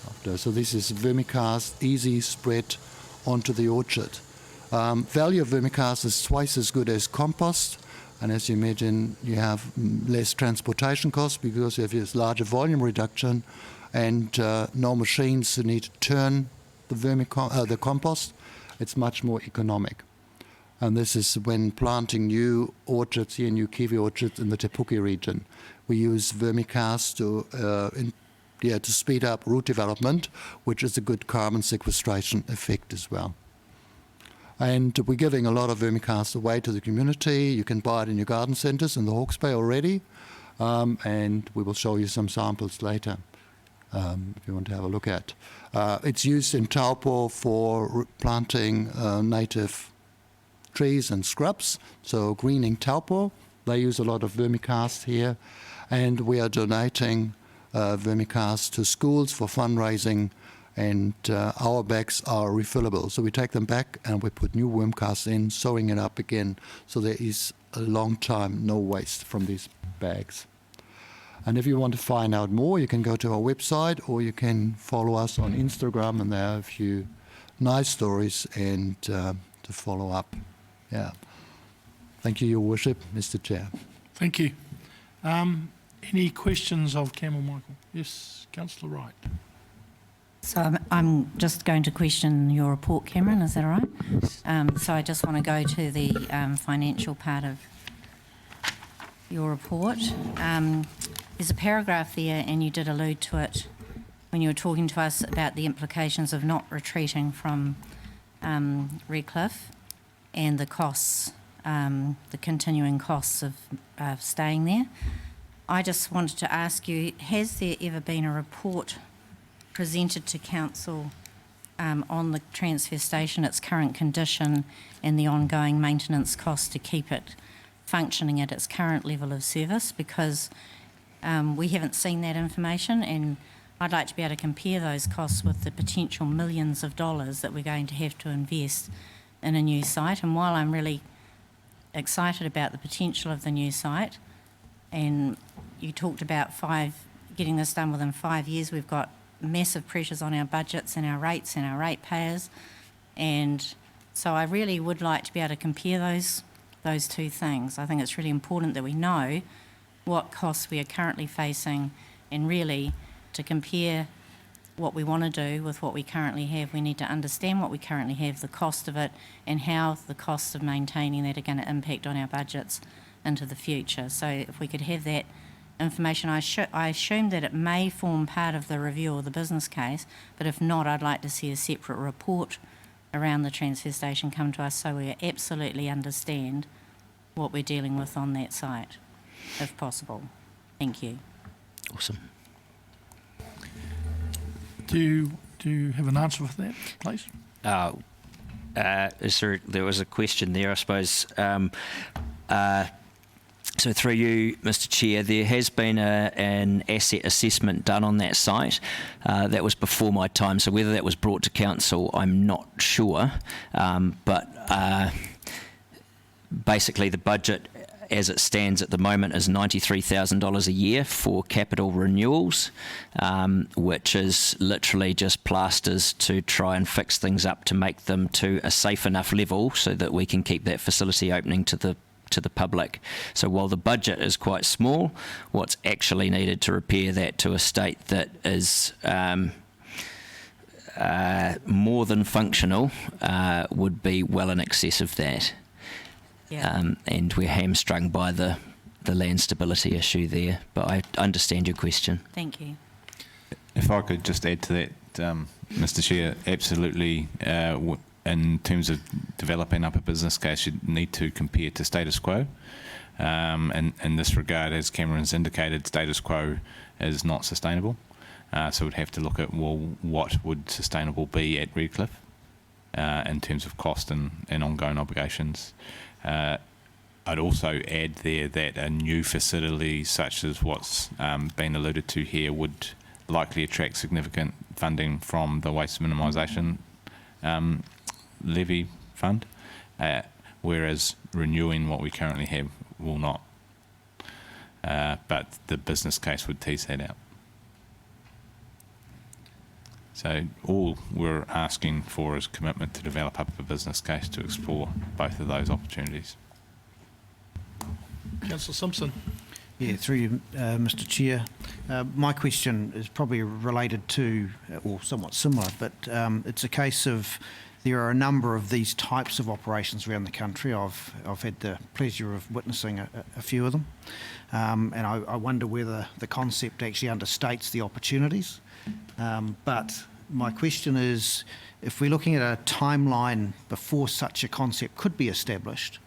after. So this is vermicast, easy spread onto the orchard. Value of vermicast is twice as good as compost, and as you imagine, you have less transportation costs because you have this larger volume reduction and no machines that need to turn the compost. It's much more economic. And this is when planting new orchards here, new kiwi orchards in the Te Puke region. We use vermicast to speed up root development, which is a good carbon sequestration effect as well. And we're giving a lot of vermicast away to the community. You can buy it in your garden centres in the Hawke's Bay already, and we will show you some samples later if you want to have a look at. It's used in Taupo for planting native trees and scrubs, so greening Taupo. They use a lot of vermicast here, and we are donating vermicast to schools for fundraising, and our bags are refillable. So we take them back and we put new wormcast in, sewing it up again, so there is a long time no waste from these bags. And if you want to find out more, you can go to our website or you can follow us on Instagram, and there are a few nice stories and to follow up. Yeah. Thank you, Your Worship, Mr. Chair. Thank you. Any questions of Campbell Michael? Yes, Councillor Wright. So I'm just going to question your report, Cameron, is that all right? So I just want to go to the financial part of your report. There's a paragraph there, and you did allude to it when you were talking to us about the implications of not retreating from Redcliffe and the costs, the continuing costs of staying there. I just wanted to ask you, has there ever been a report presented to Council on the transfer station, its current condition and the ongoing maintenance costs to keep it functioning at its current level of service? Because we haven't seen that information, and I'd like to be able to compare those costs with the potential millions of dollars that we're going to have to invest in a new site. And while I'm really excited about the potential of the new site, and you talked about getting this done within 5 years, we've got massive pressures on our budgets and our rates and our ratepayers, and so I really would like to be able to compare those two things. I think it's really important that we know what costs we are currently facing, and really to compare what we want to do with what we currently have. We need to understand what we currently have, the cost of it, and how the costs of maintaining that are going to impact on our budgets into the future. So if we could have that information, I assume that it may form part of the review of the business case, but if not, I'd like to see a separate report around the transfer station come to us so we absolutely understand what we're dealing with on that site, if possible. Thank you. Awesome. Do you have an answer for that, please? There was a question there, I suppose. So through you, Mr. Chair, there has been an asset assessment done on that site. That was before my time, so whether that was brought to council, I'm not sure. But basically the budget as it stands at the moment is $93,000 a year for capital renewals, which is literally just plasters to try and fix things up to make them to a safe enough level so that we can keep that facility opening to the public. So while the budget is quite small, what's actually needed to repair that to a state that is more than functional would be well in excess of that. Yeah. And we're hamstrung by the land stability issue there. But I understand your question. Thank you. If I could just add to that, Mr. Chair, absolutely. In terms of developing up a business case, you need to compare to status quo. And in this regard, as Cameron's indicated, status quo is not sustainable. So we'd have to look at, well, what would sustainable be at Redcliffe in terms of cost and ongoing obligations. I'd also add there that a new facility such as what's been alluded to here would likely attract significant funding from the waste minimisation levy fund, whereas renewing what we currently have will not. But the business case would tease that out. So all we're asking for is commitment to develop up a business case to explore both of those opportunities. Councillor Simpson. Yeah, through you, Mr. Chair. My question is probably related to, or somewhat similar, but it's a case of there are a number of these types of operations around the country. I've had the pleasure of witnessing a few of them, and I wonder whether the concept actually understates the opportunities. But my question is, if we're looking at a timeline before such a concept could be established,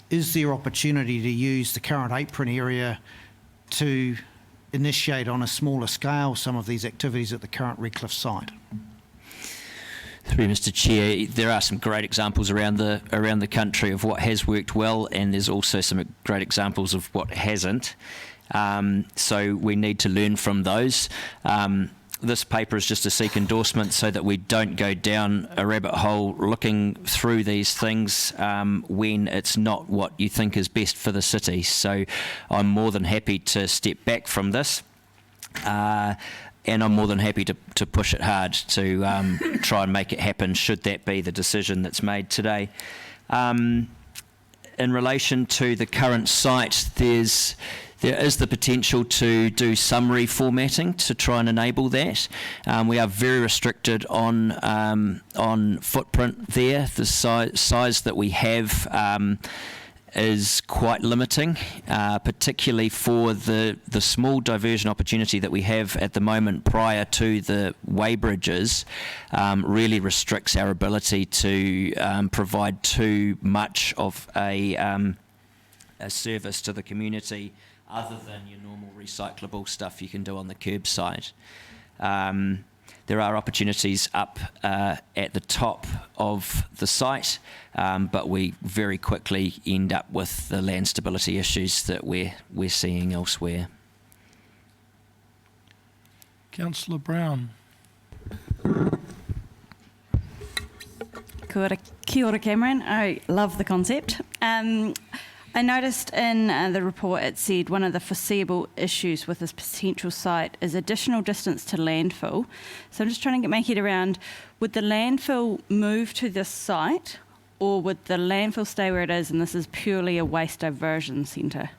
is there opportunity to use the current apron area to initiate on a smaller scale some of these activities at the current Redcliffe site? Through Mr. Chair, there are some great examples around the country of what has worked well, and there's also some great examples of what hasn't. So we need to learn from those. This paper is just to seek endorsement so that we don't go down a rabbit hole looking through these things when it's not what you think is best for the city. So I'm more than happy to step back from this. And I'm more than happy to push it hard to try and make it happen, should that be the decision that's made today. In relation to the current site, there is the potential to do some reformatting to try and enable that. We are very restricted on footprint there. The size that we have is quite limiting, particularly for the small diversion opportunity that we have at the moment prior to the weighbridges. Really restricts our ability to provide too much of a service to the community, other than your normal recyclable stuff you can do on the curbside. There are opportunities up at the top of the site, but we very quickly end up with the land stability issues that we're seeing elsewhere. Councillor Brown. Kia ora, Cameron. I love the concept. I noticed in the report it said one of the foreseeable issues with this potential site is additional distance to landfill. So I'm just trying to get my head around, would the landfill move to this site, or would the landfill stay where it is and this is purely a waste diversion centre?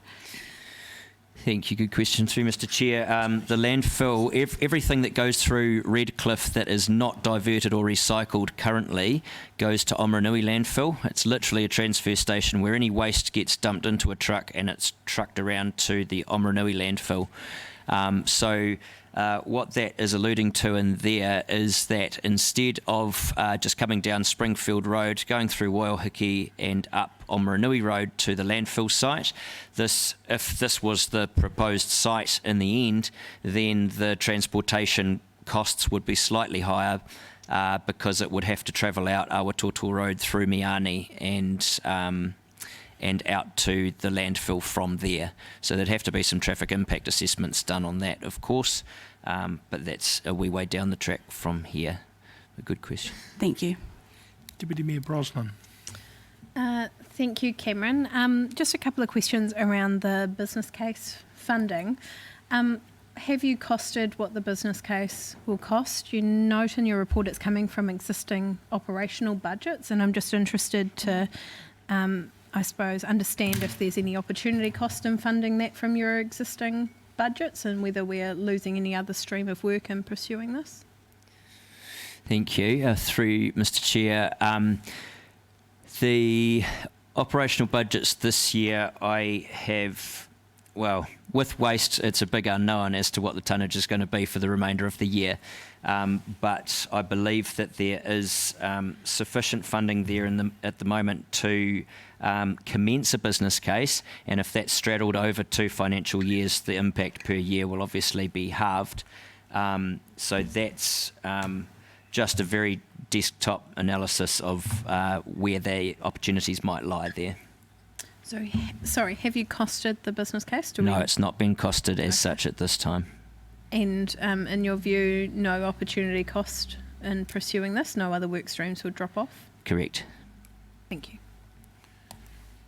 Thank you. Good question through Mr. Chair. The landfill, everything that goes through Redcliffe that is not diverted or recycled currently goes to Omoranui landfill. It's literally a transfer station where any waste gets dumped into a truck and it's trucked around to the Omoranui landfill. So what that is alluding to in there is that instead of just coming down Springfield Road, going through Waiahiki and up Omoranui Road to the landfill site, if this was the proposed site in the end, then the transportation costs would be slightly higher because it would have to travel out Awatoto Road through Miani and out to the landfill from there. So there'd have to be some traffic impact assessments done on that, of course, but that's a wee way down the track from here. A good question. Thank you. Deputy Mayor Brosnan. Thank you, Cameron. Just a couple of questions around the business case funding. Have you costed what the business case will cost? You note in your report it's coming from existing operational budgets, and I'm just interested to I suppose, understand if there's any opportunity cost in funding that from your existing budgets and whether we're losing any other stream of work in pursuing this. Thank you. Through Mr. Chair, the operational budgets this year I have, well, with waste it's a big unknown as to what the tonnage is going to be for the remainder of the year. But I believe that there is sufficient funding there at the moment to commence a business case, and if that's straddled over 2 financial years, the impact per year will obviously be halved. So that's just a very desktop analysis of where the opportunities might lie there. So, sorry, have you costed the business case? No, it's not been costed as such at this time. And in your view, no opportunity cost in pursuing this? No other work streams would drop off? Correct. Thank you.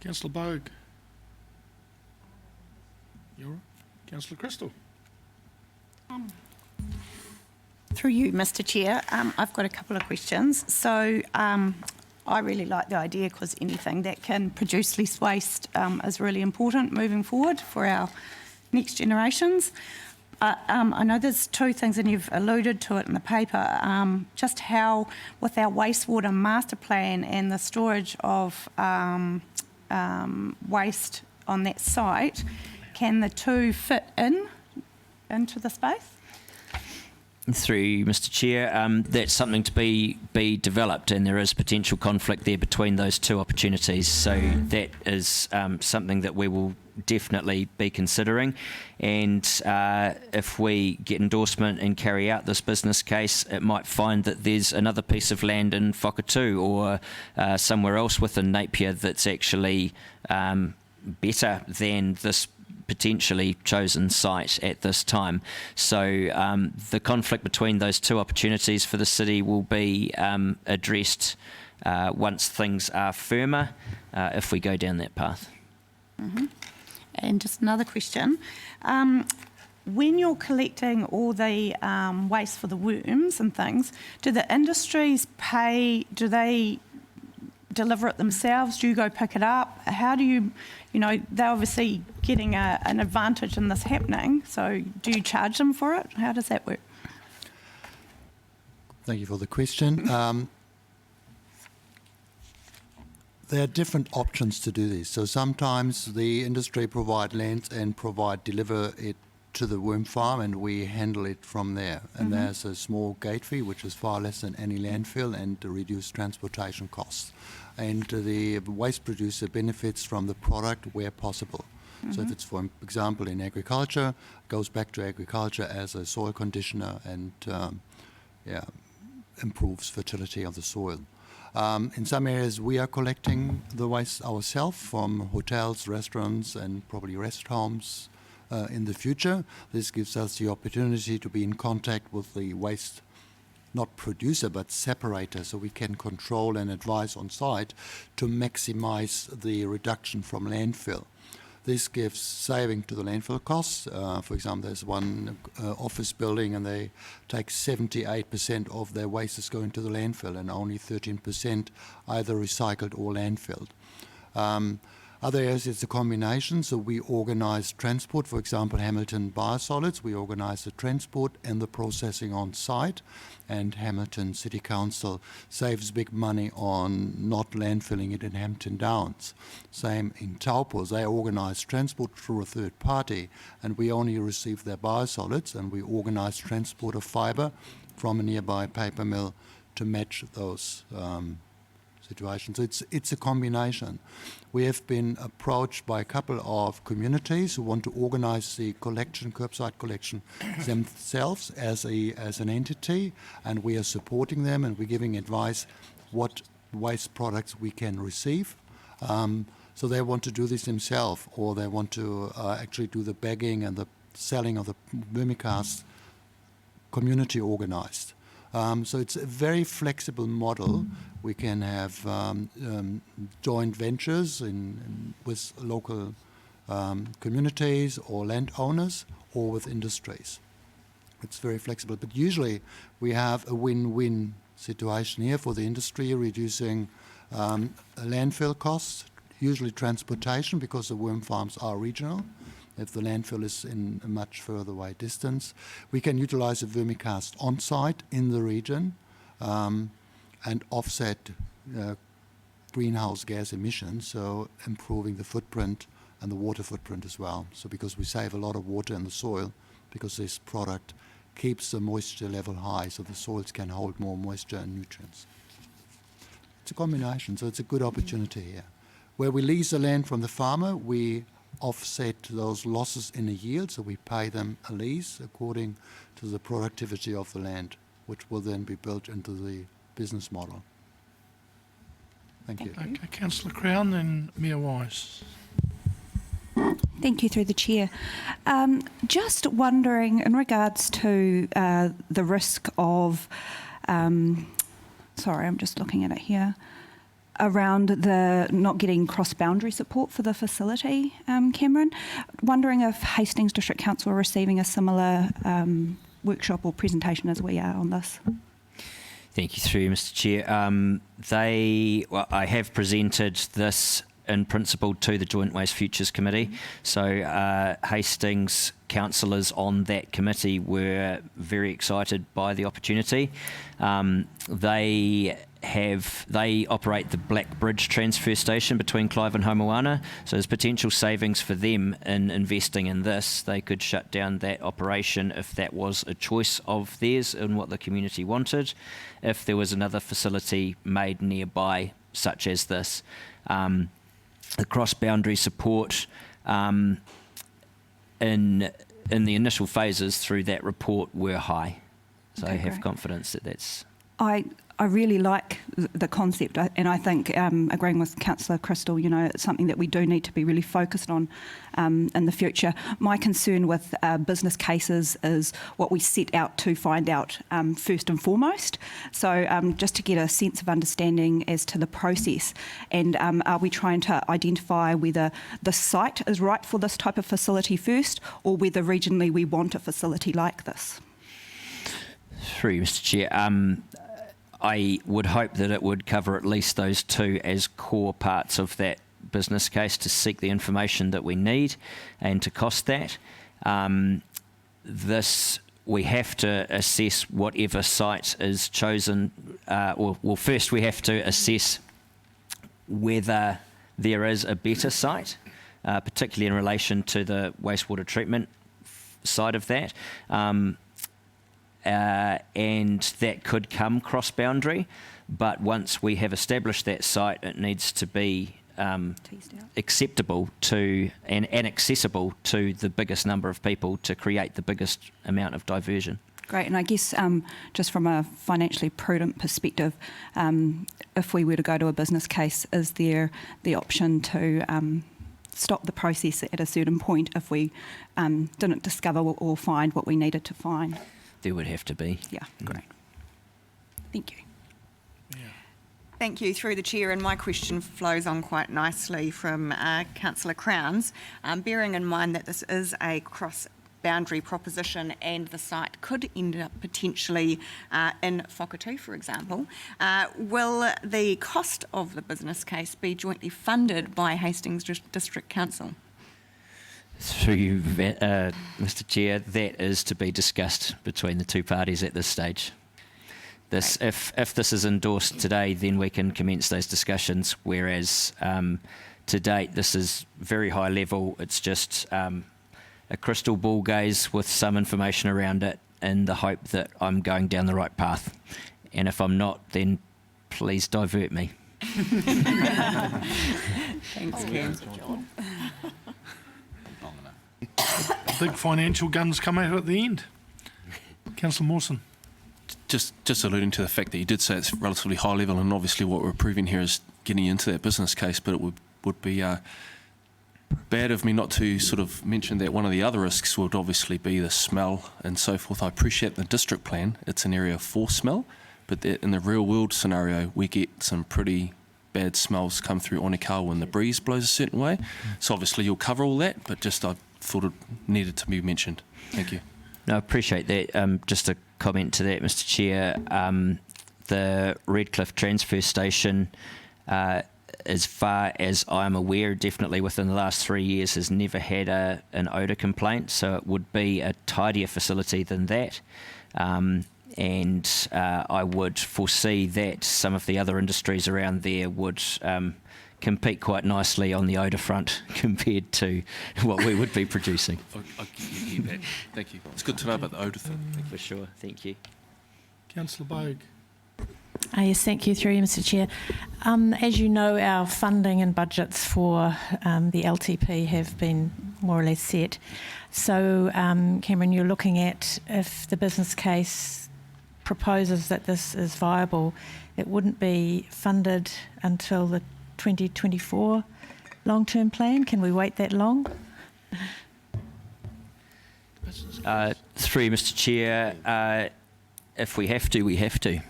Councillor Bogue. You're right. Councillor Crystal. Through you, Mr. Chair, I've got a couple of questions. So I really like the idea because anything that can produce less waste is really important moving forward for our next generations. I know there's two things, and you've alluded to it in the paper, just how with our wastewater master plan and the storage of waste on that site, can the two fit into the space? Through Mr. Chair, that's something to be developed, and there is potential conflict there between those two opportunities. So that is something that we will definitely be considering. And if we get endorsement and carry out this business case, it might find that there's another piece of land in Whakatū or somewhere else within Napier that's actually better than this potentially chosen site at this time. So the conflict between those two opportunities for the city will be addressed once things are firmer, if we go down that path. Mm-hmm. And just another question. When you're collecting all the waste for the worms and things, do the industries pay, do they deliver it themselves? Do you go pick it up? How do you they're obviously getting an advantage in this happening, so do you charge them for it? How does that work? Thank you for the question. There are different options to do this. So sometimes the industry provide land and deliver it to the worm farm, and we handle it from there. And there's a small gate fee, which is far less than any landfill, and reduced transportation costs. And the waste producer benefits from the product where possible. So if it's, for example, in agriculture, it goes back to agriculture as a soil conditioner and improves fertility of the soil. In some areas, we are collecting the waste ourselves from hotels, restaurants, and probably rest homes in the future. This gives us the opportunity to be in contact with the waste, not producer, but separator, so we can control and advise on site to maximize the reduction from landfill. This gives saving to the landfill costs. For example, there's one office building and they take 78% of their waste is going to the landfill and only 13% either recycled or landfilled. Other areas, it's a combination, so we organize transport. For example, Hamilton Biosolids, we organize the transport and the processing on site, and Hamilton City Council saves big money on not landfilling it in Hampton Downs. Same in Taupo, they organize transport through a third party, and we only receive their biosolids, and we organize transport of fibre from a nearby paper mill to match those situations. It's a combination. We have been approached by a couple of communities who want to organize the collection, curbside collection themselves as an entity, and we are supporting them and we're giving advice what waste products we can receive. So they want to do this themselves, or they want to actually do the bagging and the selling of the vermicast community organized. So it's a very flexible model. We can have joint ventures with local communities or landowners or with industries. It's very flexible, but usually we have a win-win situation here for the industry, reducing landfill costs, usually transportation because the worm farms are regional. If the landfill is in a much further away distance, we can utilize a vermicast on site in the region and offset greenhouse gas emissions, so improving the footprint and the water footprint as well. So because we save a lot of water in the soil, because this product keeps the moisture level high, so the soils can hold more moisture and nutrients. It's a combination, so it's a good opportunity here. Where we lease the land from the farmer, we offset those losses in a yield, so we pay them a lease according to the productivity of the land, which will then be built into the business model. Thank you. Okay, Councillor Crown, then Mayor Wise. Thank you, through the chair. Just wondering, in regards to the risk of, sorry, I'm just looking at it here. around the not getting cross-boundary support for the facility, Cameron. Wondering if Hastings District Council are receiving a similar workshop or presentation as we are on this. Thank you, through you, Mr. Chair. I have presented this in principle to the Joint Waste Futures Committee. So Hastings councillors on that committee were very excited by the opportunity. They operate the Black Bridge transfer station between Clive and Homoana, so there's potential savings for them in investing in this. They could shut down that operation if that was a choice of theirs and what the community wanted. If there was another facility made nearby, such as this, the cross-boundary support in the initial phases through that report were high. So I have confidence that that's... I really like the concept, and I think, agreeing with Councillor Crystal, it's something that we do need to be really focused on in the future. My concern with business cases is what we set out to find out first and foremost. So just to get a sense of understanding as to the process, and are we trying to identify whether the site is right for this type of facility first, or whether regionally we want a facility like this? Through you, Mr. Chair. I would hope that it would cover at least those two as core parts of that business case to seek the information that we need and to cost that. We have to assess whatever site is chosen, first we have to assess whether there is a better site, particularly in relation to the wastewater treatment side of that. And that could come cross-boundary, but once we have established that site, it needs to be acceptable to and accessible to the biggest number of people to create the biggest amount of diversion. Great, and I guess just from a financially prudent perspective, if we were to go to a business case, is there the option to stop the process at a certain point if we didn't discover or find what we needed to find? There would have to be. Yeah, great. Thank you. Yeah. Thank you. Through the chair, and my question flows on quite nicely from Councillor Crowns. Bearing in mind that this is a cross-boundary proposition and the site could end up potentially in Whakatu, for example, will the cost of the business case be jointly funded by Hastings District Council? Through you, Mr. Chair, that is to be discussed between the two parties at this stage. If this is endorsed today, then we can commence those discussions, whereas to date this is very high level. It's just a crystal ball gaze with some information around it in the hope that I'm going down the right path. And if I'm not, then please divert me. Thanks, Cam. Big financial guns come out at the end. Councillor Mawson. Just alluding to the fact that you did say it's relatively high level, and obviously what we're approving here is getting into that business case, but it would be bad of me not to sort of mention that one of the other risks would obviously be the smell and so forth. I appreciate the district plan, it's an area for smell, but in the real world scenario, we get some pretty bad smells come through Onikawa when the breeze blows a certain way. So obviously you'll cover all that, but just I thought it needed to be mentioned. Thank you. No, I appreciate that. Just a comment to that, Mr. Chair. The Redcliffe transfer station, as far as I'm aware, definitely within the last 3 years, has never had an odour complaint, so it would be a tidier facility than that. And I would foresee that some of the other industries around there would compete quite nicely on the odour front compared to what we would be producing. I hear that. Thank you. It's good to know about the odour thing. For sure. Thank you. Councillor Bogue. Yes, thank you, through you, Mr. Chair. As you know, our funding and budgets for the LTP have been more or less set. So, Cameron, you're looking at if the business case proposes that this is viable, it wouldn't be funded until the 2024 long-term plan. Can we wait that long? Through you, Mr. Chair, if we have to, we have to.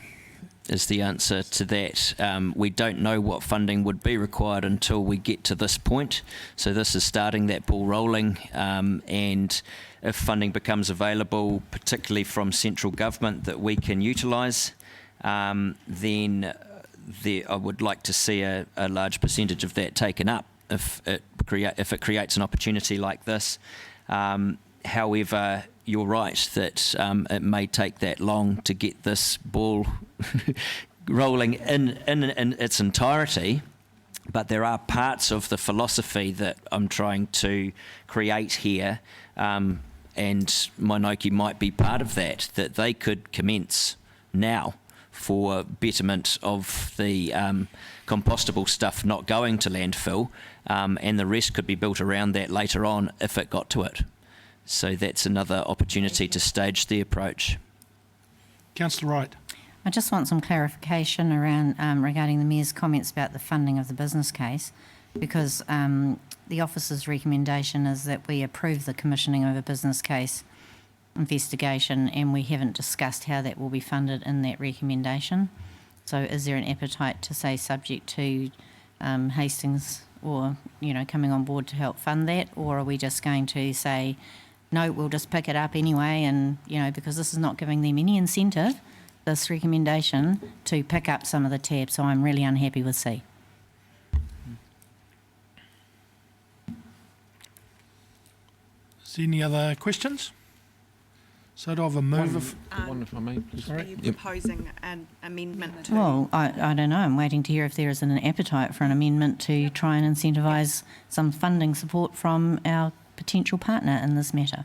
is the answer to that. We don't know what funding would be required until we get to this point. So this is starting that ball rolling, and if funding becomes available, particularly from central government that we can utilise, then I would like to see a large percentage of that taken up if it creates an opportunity like this. However, you're right that it may take that long to get this ball rolling in its entirety, but there are parts of the philosophy that I'm trying to create here, and Mainoki might be part of that they could commence now for betterment of the compostable stuff not going to landfill, and the rest could be built around that later on if it got to it. So that's another opportunity to stage the approach. Councillor Wright. I just want some clarification around regarding the Mayor's comments about the funding of the business case, because the officer's recommendation is that we approve the commissioning of a business case investigation, and we haven't discussed how that will be funded in that recommendation. So is there an appetite to say subject to Hastings or, coming on board to help fund that, or are we just going to say, no, we'll just pick it up anyway, and, because this is not giving them any incentive, this recommendation, to pick up some of the tab, so I'm really unhappy with C. Is there any other questions? So do I have a move of... One, if I may, please. Are you proposing an amendment to... Well, I don't know. I'm waiting to hear if there is an appetite for an amendment to try and incentivise some funding support from our potential partner in this matter.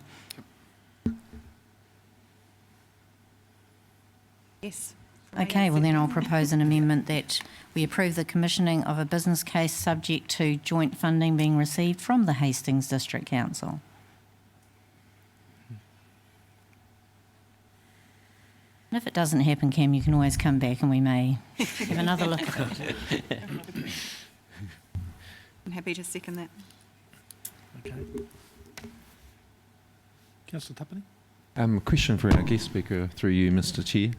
Yes. Okay, well then I'll propose an amendment that we approve the commissioning of a business case subject to joint funding being received from the Hastings District Council. And if it doesn't happen, Cam, you can always come back and we may have another look at it. I'm happy to second that. Okay. Councillor Tapani. Question for our guest speaker through you, Mr. Chair.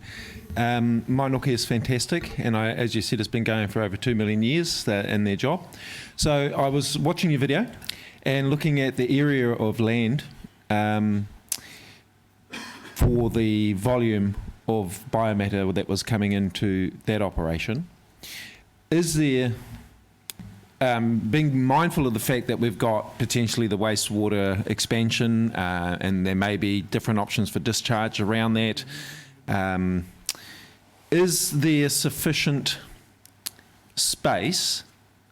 Mainoki is fantastic, and as you said, it's been going for over 2 million years in their job. So I was watching your video and looking at the area of land for the volume of biomatter that was coming into that operation. Is there, being mindful of the fact that we've got potentially the wastewater expansion and there may be different options for discharge around that, is there sufficient space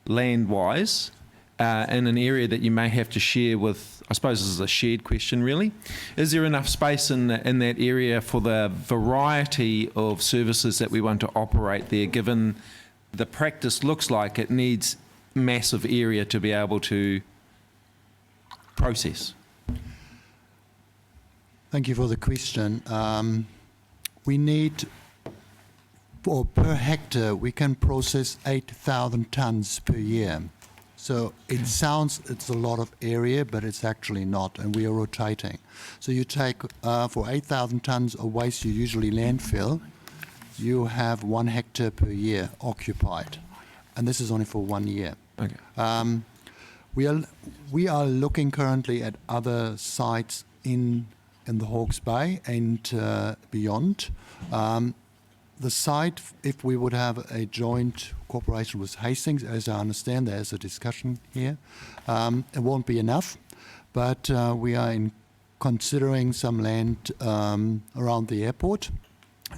land-wise in an area that you may have to share with, I suppose this is a shared question really, is there enough space in that area for the variety of services that we want to operate there, given the practice looks like it needs massive area to be able to process? Thank you for the question. We need, or per hectare, we can process 8,000 tonnes per year. So it sounds it's a lot of area, but it's actually not, and we are rotating. So you take, for 8,000 tonnes of waste you usually landfill, you have 1 hectare per year occupied, and this is only for 1 year. Okay. We are looking currently at other sites in the Hawke's Bay and beyond. The site, if we would have a joint cooperation with Hastings, as I understand there's a discussion here, it won't be enough, but we are considering some land around the airport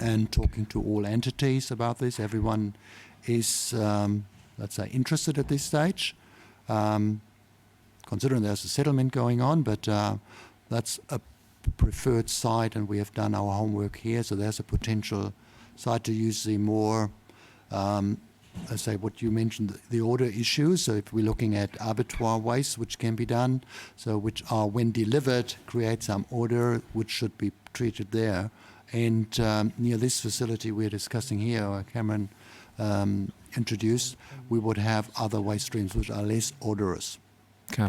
and talking to all entities about this. Everyone is, let's say, interested at this stage, considering there's a settlement going on, but that's a preferred site, and we have done our homework here, so there's a potential site to use the more, let's say what you mentioned, the order issues. So if we're looking at abattoir waste, which can be done, so which are, when delivered, create some order, which should be treated there. And near this facility we're discussing here, or Cameron introduced, we would have other waste streams which are less odorous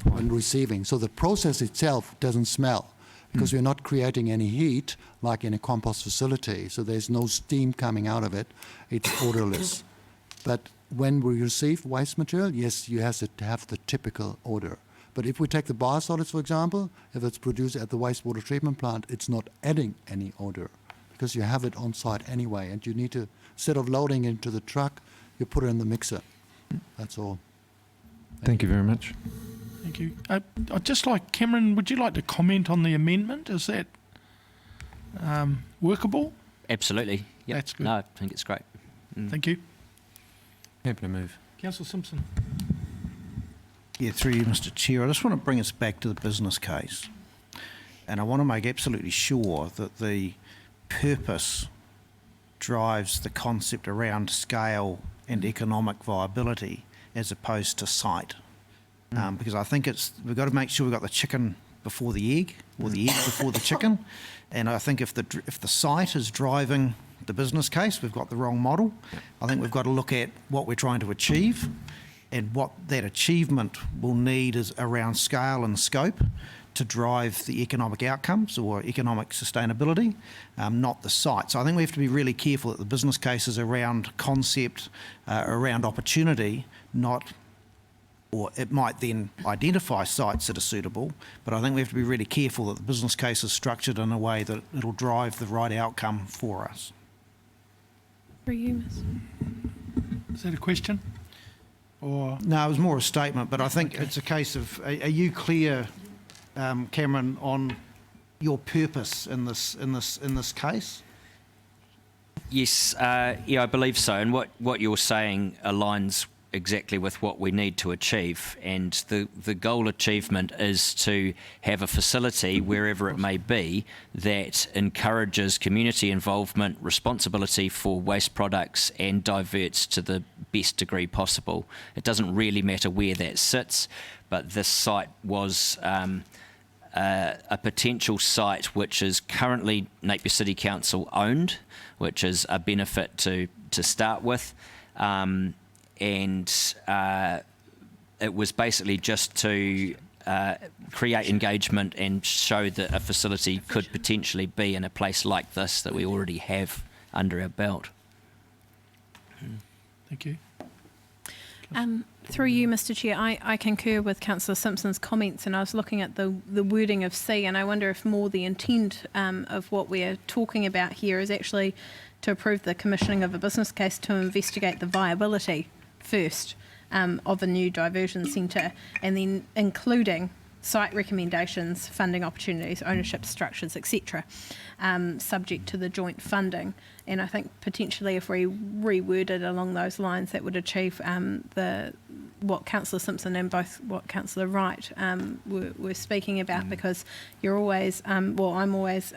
when receiving. So the process itself doesn't smell, because we're not creating any heat like in a compost facility. So there's no steam coming out of it. It's odorless. But when we receive waste material, yes, you have to have the typical odor. But if we take the biosolids, for example, if it's produced at the wastewater treatment plant, it's not adding any odor because you have it on site anyway, and you need to, instead of loading into the truck, you put it in the mixer. That's all. Thank you very much. Thank you. I'd just like, Cameron, would you like to comment on the amendment? Is that workable? Absolutely. Yep. That's good. No, I think it's great. Thank you. Happy to move. Councillor Simpson. Yeah, through you, Mr. Chair. I just want to bring us back to the business case. And I want to make absolutely sure that the purpose drives the concept around scale and economic viability as opposed to site. Because I think we've got to make sure we've got the chicken before the egg, or the egg before the chicken. And I think if the site is driving the business case, we've got the wrong model. I think we've got to look at what we're trying to achieve, and what that achievement will need is around scale and scope to drive the economic outcomes or economic sustainability, not the site. So I think we have to be really careful that the business case is around concept, around opportunity, or it might then identify sites that are suitable, but I think we have to be really careful that the business case is structured in a way that it'll drive the right outcome for us. For you, Ms. Is that a question? Or No, it was more a statement, but I think it's a case of, are you clear, Cameron, on your purpose in this case? Yes, I believe so. And what you're saying aligns exactly with what we need to achieve. And the goal achievement is to have a facility, wherever it may be, that encourages community involvement, responsibility for waste products, and diverts to the best degree possible. It doesn't really matter where that sits, but this site was a potential site which is currently Napier City Council owned, which is a benefit to start with. And it was basically just to create engagement and show that a facility could potentially be in a place like this that we already have under our belt. thank you. Through you, Mr. Chair, I concur with Councillor Simpson's comments, and I was looking at the wording of C, and I wonder if more the intent of what we're talking about here is actually to approve the commissioning of a business case to investigate the viability first of a new diversion centre, and then including site recommendations, funding opportunities, ownership structures, etc., subject to the joint funding. And I think potentially if we reworded along those lines, that would achieve what Councillor Simpson and both what Councillor Wright were speaking about, because you're always, I'm always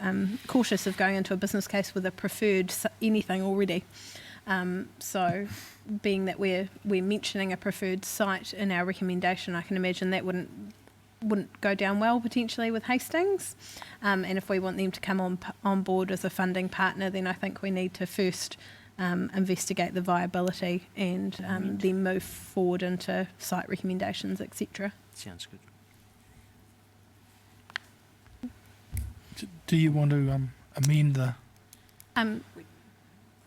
cautious of going into a business case with a preferred anything already. So being that we're mentioning a preferred site in our recommendation, I can imagine that wouldn't go down well potentially with Hastings, and if we want them to come on board as a funding partner, then I think we need to first investigate the viability and then move forward into site recommendations, etc. Sounds good. Do you want to amend the...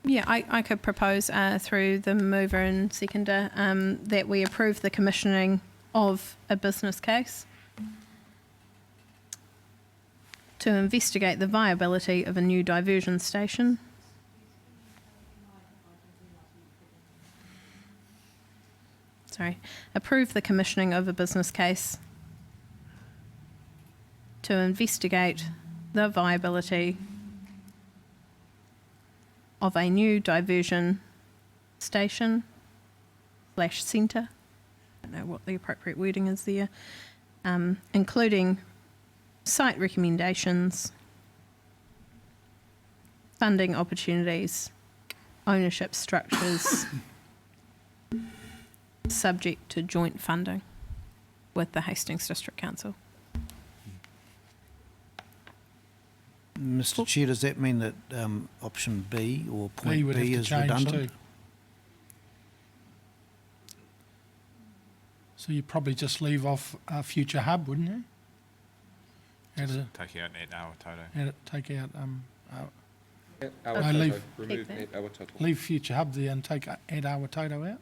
Yeah, I could propose through the mover and seconder that we approve the commissioning of a business case to investigate the viability of a new diversion station. Approve the commissioning of a business case to investigate the viability of a new diversion station / centre. I don't know what the appropriate wording is there, including site recommendations, funding opportunities, ownership structures, subject to joint funding with the Hastings District Council. Mr. Chair, does that mean that option B or point would B have to is change redundant? too. So you probably just leave off a future hub, wouldn't you? Add a, Take out that hour toto. take out Our leave- remove Keep that our total. leave future hub there and take add our toto out.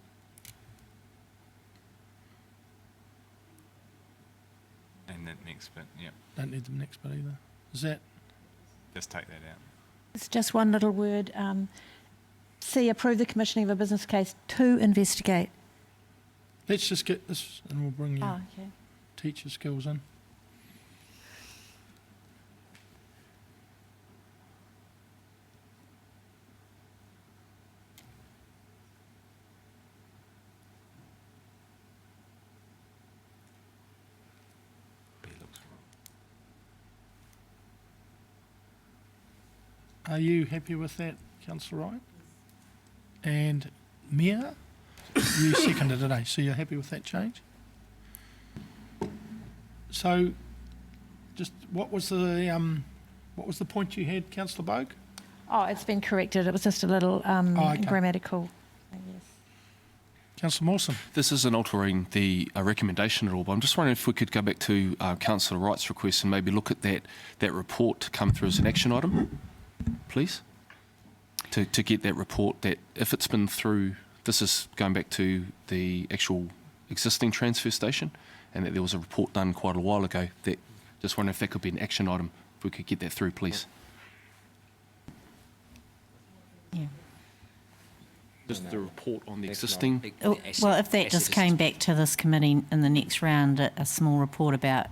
And that next bit, yep. Don't need the next bit either. Is that Just take that out. It's just one little word. C, approve the commissioning of a business case to investigate. let's just get this and we'll bring your Okay. teacher skills in. B looks wrong. Are you happy with that, Councillor Wright? And Mia, you seconded today, so you're happy with that change? So, just what was the point you had, Councillor Bogue? Oh, it's been corrected. It was just a little okay. grammatical, I guess. Councillor Mawson. This isn't altering the recommendation at all, but I'm just wondering if we could go back to Councillor Wright's request and maybe look at that report to come through as an action item, please? To get that report, that if it's been through, this is going back to the actual existing transfer station, and that there was a report done quite a while ago. That just wondering if that could be an action item, if we could get that through, please. Yeah. Just the report on the existing. Oh, well, if that just came back to this committee in the next round, a small report about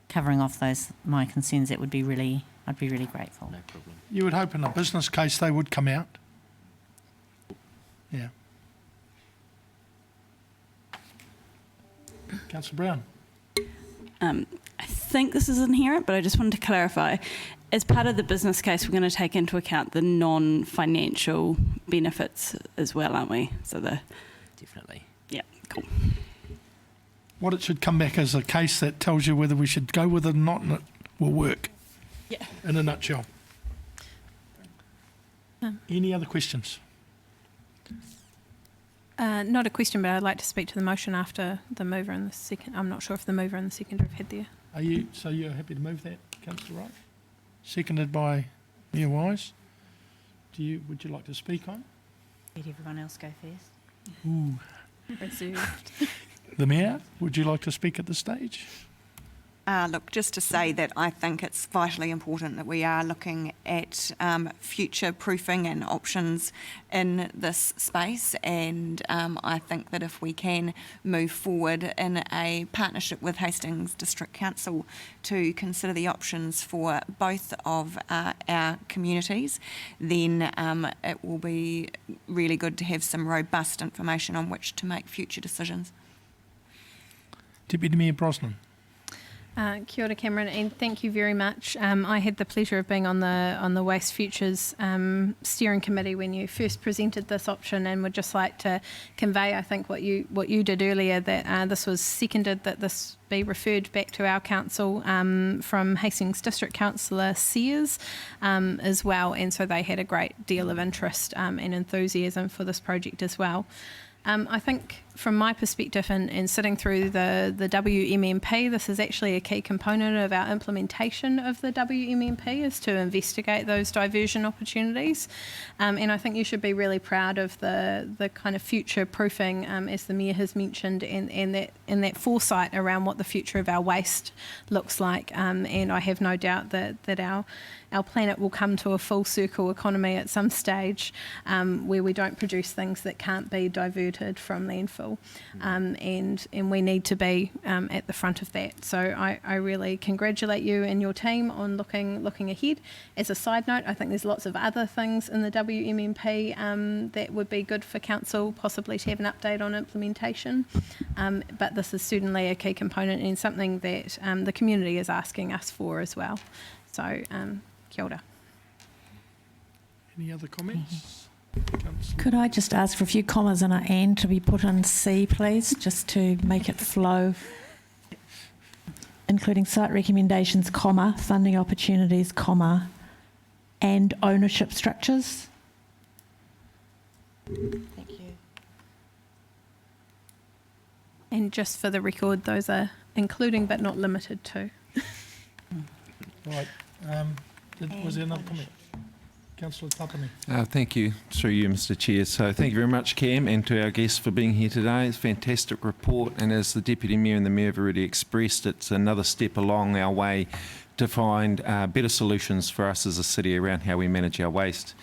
covering off my concerns, that would be really, I'd be really grateful. No problem. You would hope in a business case they would come out. Yeah. Councillor Brown. I think this is inherent, but I just wanted to clarify. As part of the business case, we're going to take into account the non-financial benefits as well, aren't we? So Definitely. yeah, cool. What it should come back as a case that tells you whether we should go with it or not, and it will work. Yeah. In a nutshell. Any other questions? Not a question, but I'd like to speak to the motion after the mover and the second. I'm not sure if the mover and the seconder have had their. So you're happy to move that, Councillor Wright? Seconded by Mayor Wise. Would you like to speak on? Let everyone else go first. Ooh. Reserved. The Mayor, would you like to speak at this stage? Look, just to say that I think it's vitally important that we are looking at future proofing and options in this space, and I think that if we can move forward in a partnership with Hastings District Council to consider the options for both of our communities, then it will be really good to have some robust information on which to make future decisions. Deputy Mayor Brosnan. Kia ora, Cameron, and thank you very much. I had the pleasure of being on the Waste Futures steering committee when you first presented this option, and would just like to convey, I think, what you did earlier, that this was seconded, that this be referred back to our council from Hastings District Councillor Sears as well, and so they had a great deal of interest and enthusiasm for this project as well. I think from my perspective and sitting through the WMMP, this is actually a key component of our implementation of the WMMP, is to investigate those diversion opportunities. And I think you should be really proud of the kind of future proofing, as the Mayor has mentioned, and that foresight around what the future of our waste looks like. And I have no doubt that our planet will come to a full circle economy at some stage where we don't produce things that can't be diverted from landfill. And we need to be at the front of that. So I really congratulate you and your team on looking ahead. As a side note, I think there's lots of other things in the WMMP that would be good for Council possibly to have an update on implementation. But this is certainly a key component and something that the community is asking us for as well. So kia ora. Any other comments? Could I just ask for a few commas and an and to be put in C, please, just to make it flow? Including site recommendations, comma, funding opportunities, comma, and ownership structures. Thank you. And just for the record, those are including but not limited to. Right. Was there another comment? Councillor Tapani. Thank you, through you, Mr. Chair. So thank you very much, Cam, and to our guests for being here today. It's a fantastic report, and as the Deputy Mayor and the Mayor have already expressed, it's another step along our way to find better solutions for us as a city around how we manage our waste.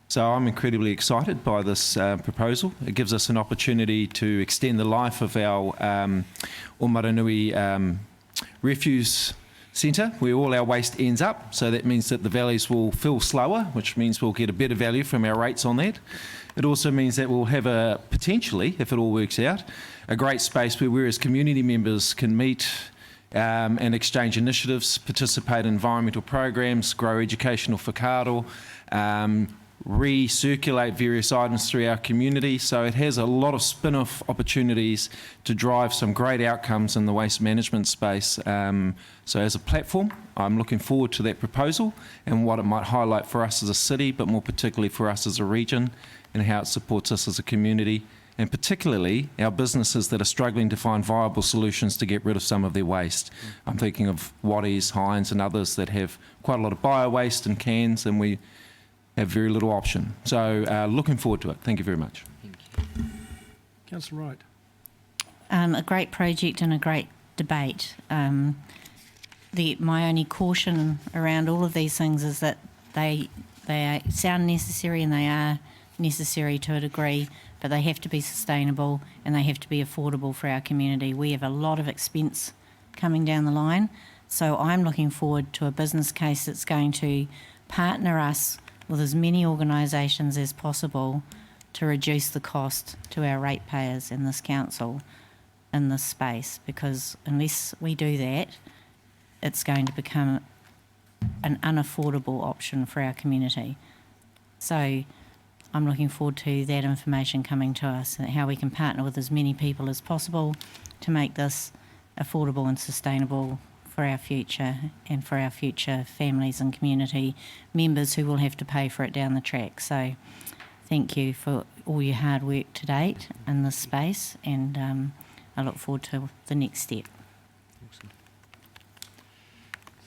So I'm incredibly excited by this proposal. It gives us an opportunity to extend the life of our Omaranui refuse centre, where all our waste ends up. So that means that the valleys will fill slower, which means we'll get a better value from our rates on that. It also means that we'll have a, potentially, if it all works out, a great space where we as community members can meet and exchange initiatives, participate in environmental programs, grow educational whakaaro, recirculate various items through our community. So it has a lot of spin-off opportunities to drive some great outcomes in the waste management space. So as a platform, I'm looking forward to that proposal and what it might highlight for us as a city, but more particularly for us as a region, and how it supports us as a community, and particularly our businesses that are struggling to find viable solutions to get rid of some of their waste. I'm thinking of Waterways, Hines and others that have quite a lot of bio-waste and cans, and we have very little option. So looking forward to it. Thank you very much. Councillor Wright. A great project and a great debate. My only caution around all of these things is that they sound necessary, and they are necessary to a degree, but they have to be sustainable and they have to be affordable for our community. We have a lot of expense coming down the line, so I'm looking forward to a business case that's going to partner us with as many organisations as possible to reduce the cost to our ratepayers in this council in this space, because unless we do that, it's going to become an unaffordable option for our community. So I'm looking forward to that information coming to us and how we can partner with as many people as possible to make this affordable and sustainable for our future and for our future families and community members who will have to pay for it down the track. So thank you for all your hard work to date in this space, and I look forward to the next step.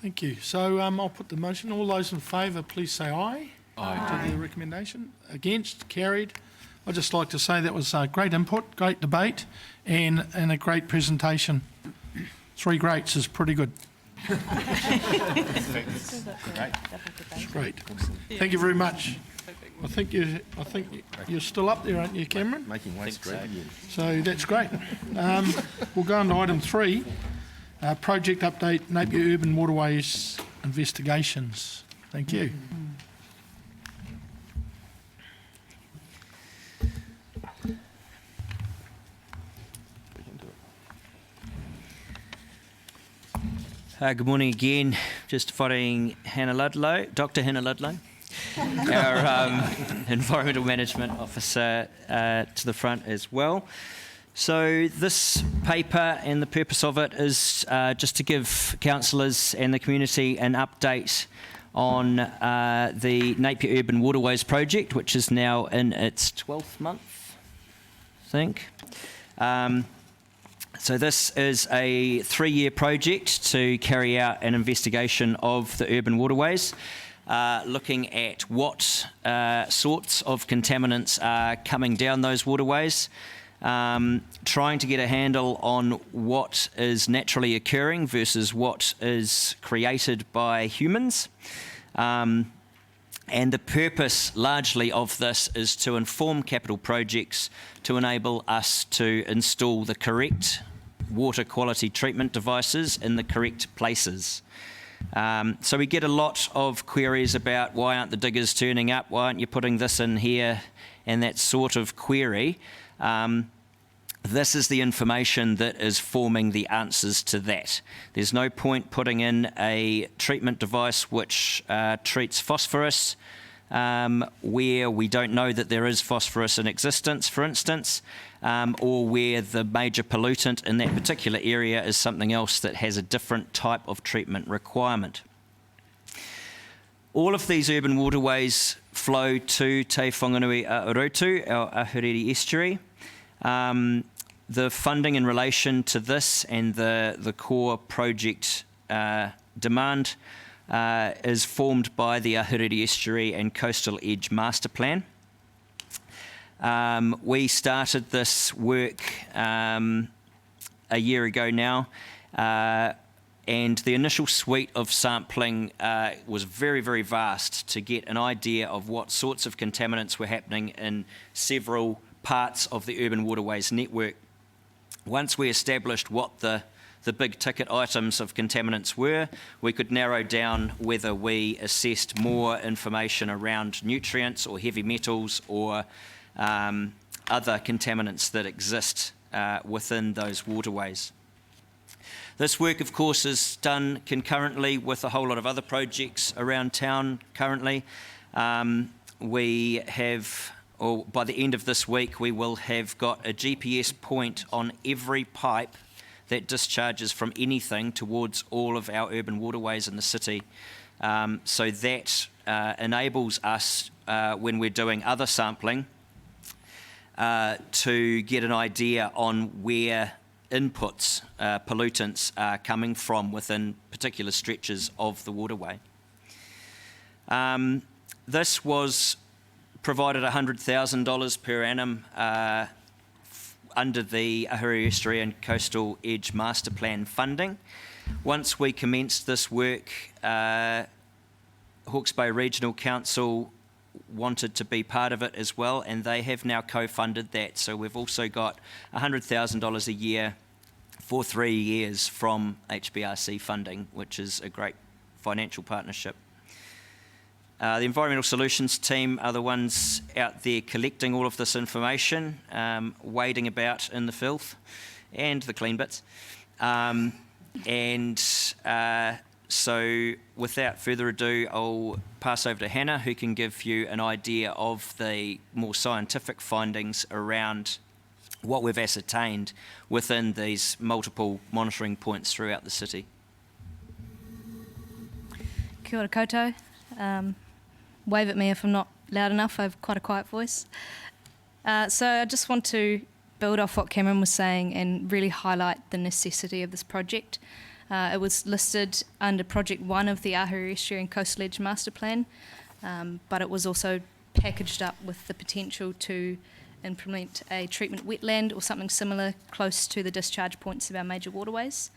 Thank you. So I'll put the motion. All those in favour, please say aye. Aye. To the recommendation. Against? Carried. I'd just like to say that was great input, great debate, and a great presentation. 3 greats is pretty good. Great. Thank you very much. I think you're still up there, aren't you, Cameron? Making waste great again. So that's great. We'll go on to item 3, project update, Napier Urban Waterways investigations. Thank you. Good morning again. Just following Hannah Ludlow, Dr. Hannah Ludlow, our Environmental Management Officer, to the front as well. So this paper and the purpose of it is just to give councillors and the community an update on the Napier Urban Waterways project, which is now in its 12th month, I think. So this is a 3-year project to carry out an investigation of the urban waterways, looking at what sorts of contaminants are coming down those waterways, trying to get a handle on what is naturally occurring versus what is created by humans. And the purpose largely of this is to inform capital projects to enable us to install the correct water quality treatment devices in the correct places. So we get a lot of queries about why aren't the diggers turning up, why aren't you putting this in here, and that sort of query. This is the information that is forming the answers to that. There's no point putting in a treatment device which treats phosphorus where we don't know that there is phosphorus in existence, for instance, or where the major pollutant in that particular area is something else that has a different type of treatment requirement. All of these urban waterways flow to Te Whanganui a Urutu, our Ahuriri estuary. The funding in relation to this and the core project demand is formed by the Ahuriri Estuary and Coastal Edge Master Plan. We started this work a year ago now, and the initial suite of sampling was very, very vast to get an idea of what sorts of contaminants were happening in several parts of the urban waterways network. Once we established what the big ticket items of contaminants were, we could narrow down whether we assessed more information around nutrients or heavy metals or other contaminants that exist within those waterways. This work, of course, is done concurrently with a whole lot of other projects around town currently. We have, or by the end of this week, we will have got a GPS point on every pipe that discharges from anything towards all of our urban waterways in the city. So that enables us, when we're doing other sampling, to get an idea on where inputs, pollutants are coming from within particular stretches of the waterway. This was provided $100,000 per annum under the Ahuriri Estuary and Coastal Edge Master Plan funding. Once we commenced this work, Hawke's Bay Regional Council wanted to be part of it as well, and they have now co-funded that. So we've also got $100,000 a year for 3 years from HBRC funding, which is a great financial partnership. The Environmental Solutions team are the ones out there collecting all of this information, wading about in the filth and the clean bits. So without further ado, I'll pass over to Hannah, who can give you an idea of the more scientific findings around what we've ascertained within these multiple monitoring points throughout the city. Kia ora koutou. Wave at me if I'm not loud enough. I have quite a quiet voice. So I just want to build off what Cameron was saying and really highlight the necessity of this project. It was listed under Project 1 of the Ahuriri Estuary and Coastal Edge Master Plan, but it was also packaged up with the potential to implement a treatment wetland or something similar close to the discharge points of our major waterways.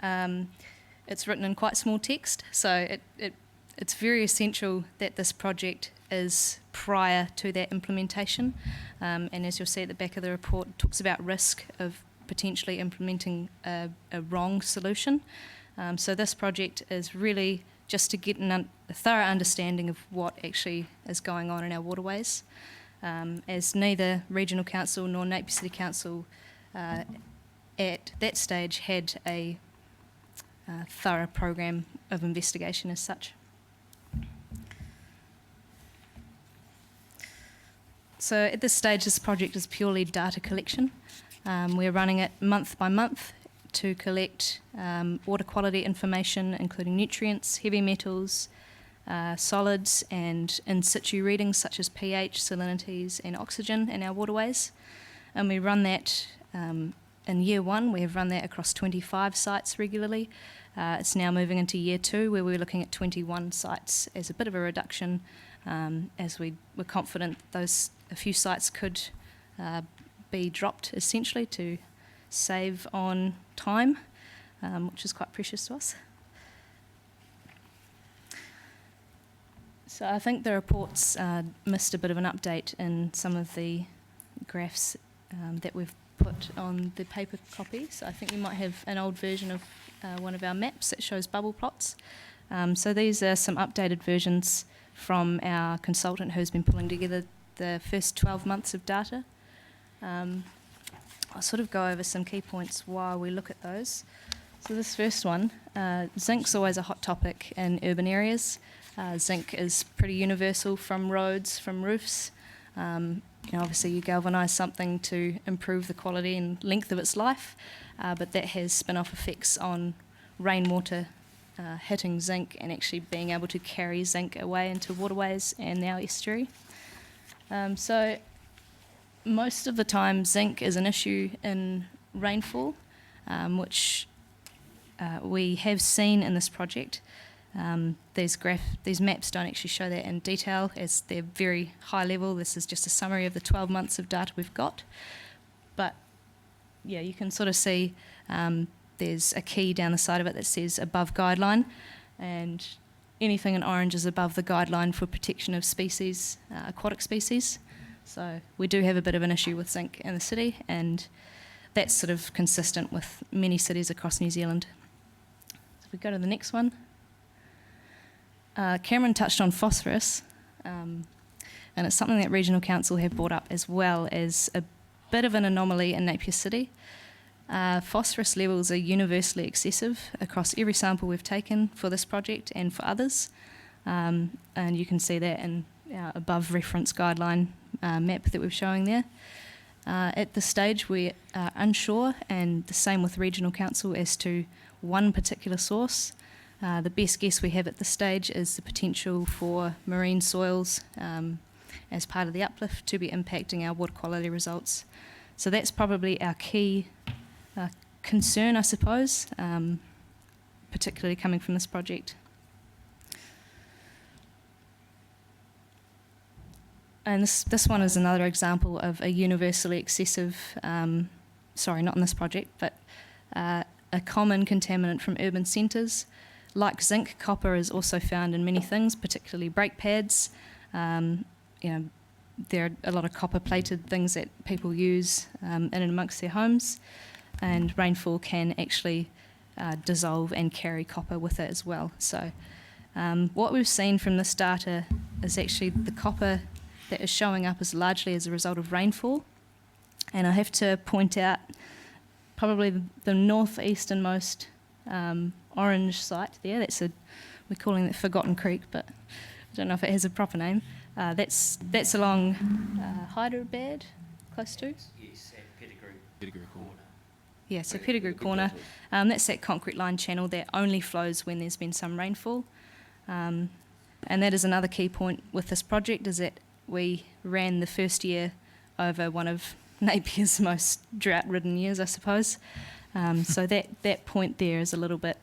It's written in quite small text, so it's very essential that this project is prior to that implementation. And as you'll see at the back of the report, it talks about risk of potentially implementing a wrong solution. So this project is really just to get a thorough understanding of what actually is going on in our waterways. As neither Regional Council nor Napier City Council at that stage had a thorough program of investigation as such. So at this stage, this project is purely data collection. We're running it month by month to collect water quality information, including nutrients, heavy metals, solids, and in situ readings such as pH, salinities, and oxygen in our waterways. And we run that in year 1. We have run that across 25 sites regularly. It's now moving into year 2, where we're looking at 21 sites as a bit of a reduction, as we're confident a few sites could be dropped essentially to save on time, which is quite precious to us. So I think the report's missed a bit of an update in some of the graphs that we've put on the paper copy. So I think you might have an old version of one of our maps that shows bubble plots. So these are some updated versions from our consultant who's been pulling together the first 12 months of data. I'll sort of go over some key points while we look at those. So this first one, zinc's always a hot topic in urban areas. Zinc is pretty universal from roads, from roofs. Obviously you galvanise something to improve the quality and length of its life, but that has spin-off effects on rainwater hitting zinc and actually being able to carry zinc away into waterways and our estuary. So most of the time zinc is an issue in rainfall, which we have seen in this project. These maps don't actually show that in detail as they're very high level. This is just a summary of the 12 months of data we've got. But yeah, you can sort of see there's a key down the side of it that says above guideline, and anything in orange is above the guideline for protection of species, aquatic species. So we do have a bit of an issue with zinc in the city, and that's sort of consistent with many cities across New Zealand. So if we go to the next one. Cameron touched on phosphorus, and it's something that Regional Council have brought up as well as a bit of an anomaly in Napier City. Phosphorus levels are universally excessive across every sample we've taken for this project and for others, and you can see that in our above reference guideline map that we're showing there. At this stage we are unsure, and the same with Regional Council, as to one particular source. The best guess we have at this stage is the potential for marine soils as part of the uplift to be impacting our water quality results. So that's probably our key concern, I suppose, particularly coming from this project. And this one is another example of a universally excessive, sorry, not in this project, but a common contaminant from urban centres. Like zinc, copper is also found in many things, particularly brake pads. There are a lot of copper-plated things that people use in and amongst their homes, and rainfall can actually dissolve and carry copper with it as well. So what we've seen from this data is actually the copper that is showing up is largely as a result of rainfall. And I have to point out probably the northeasternmost orange site there. We're calling it Forgotten Creek, but I don't know if it has a proper name. That's along Hyderabad, close to? Yes, at Pettigrew Corner. Yeah, so Pettigrew Corner. That's that concrete line channel that only flows when there's been some rainfall. And that is another key point with this project, is that we ran the first year over one of Napier's most drought-ridden years, I suppose. So that point there is a little bit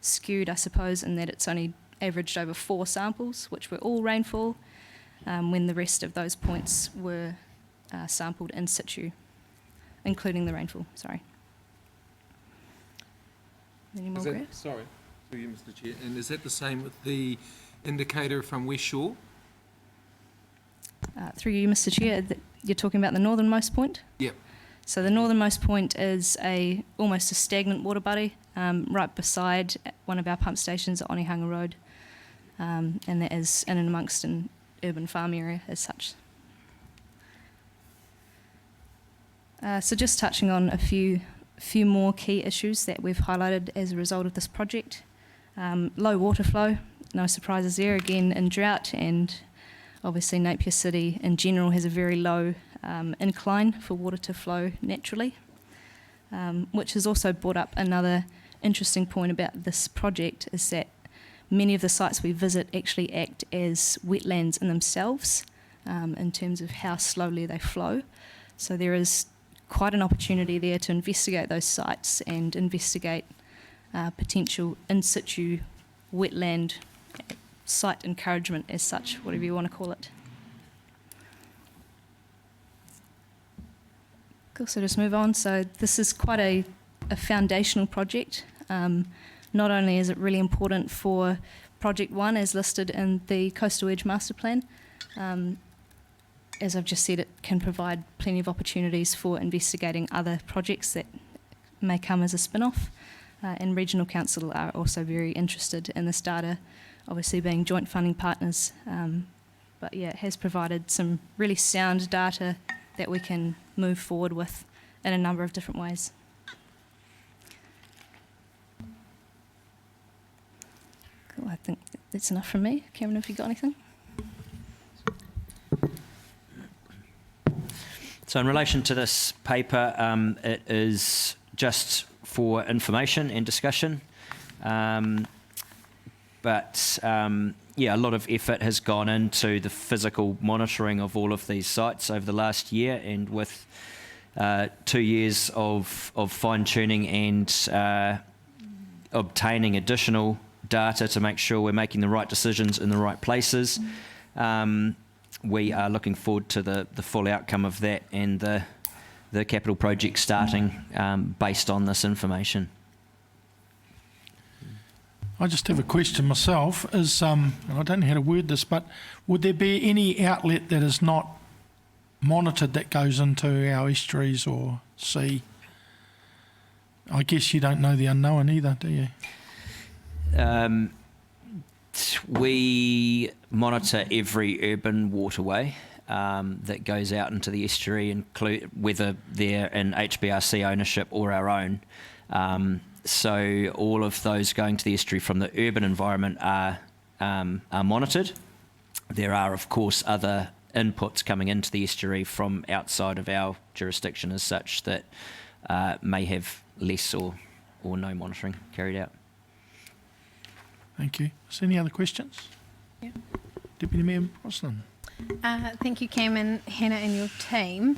skewed, I suppose, in that it's only averaged over 4 samples, which were all rainfall, when the rest of those points were sampled in situ, including the rainfall, sorry. Any more graphs? Sorry, through you, Mr. Chair. And is that the same with the indicator from West Shore? Through you, Mr. Chair, you're talking about the Northernmost Point? Yep. So the Northernmost Point is almost a stagnant water body right beside one of our pump stations at Onehunga Road, and that is in and amongst an urban farm area as such. So just touching on a few more key issues that we've highlighted as a result of this project. Low water flow, no surprises there, again in drought, and obviously Napier City in general has a very low incline for water to flow naturally, which has also brought up another interesting point about this project, is that many of the sites we visit actually act as wetlands in themselves in terms of how slowly they flow. So there is quite an opportunity there to investigate those sites and investigate potential in situ wetland site encouragement as such, whatever you want to call it. Cool, so just move on. So this is quite a foundational project. Not only is it really important for Project 1 as listed in the Coastal Edge Master Plan, as I've just said, it can provide plenty of opportunities for investigating other projects that may come as a spin-off. And Regional Council are also very interested in this data, obviously being joint funding partners. But yeah, it has provided some really sound data that we can move forward with in a number of different ways. Cool, I think that's enough from me. Cameron, have you got anything? So in relation to this paper, it is just for information and discussion. But yeah, a lot of effort has gone into the physical monitoring of all of these sites over the last year, and with 2 years of fine-tuning and obtaining additional data to make sure we're making the right decisions in the right places. We are looking forward to the full outcome of that and the capital project starting based on this information. I just have a question myself, and I don't know how to word this, but would there be any outlet that is not monitored that goes into our estuaries or sea? I guess you don't know the unknown either, do you? We monitor every urban waterway that goes out into the estuary, whether they're in HBRC ownership or our own. So all of those going to the estuary from the urban environment are monitored. There are, of course, other inputs coming into the estuary from outside of our jurisdiction as such that may have less or no monitoring carried out. Thank you. Is there any other questions? Yeah. Deputy Mayor Brosnan. Thank you, Cam and Hannah and your team.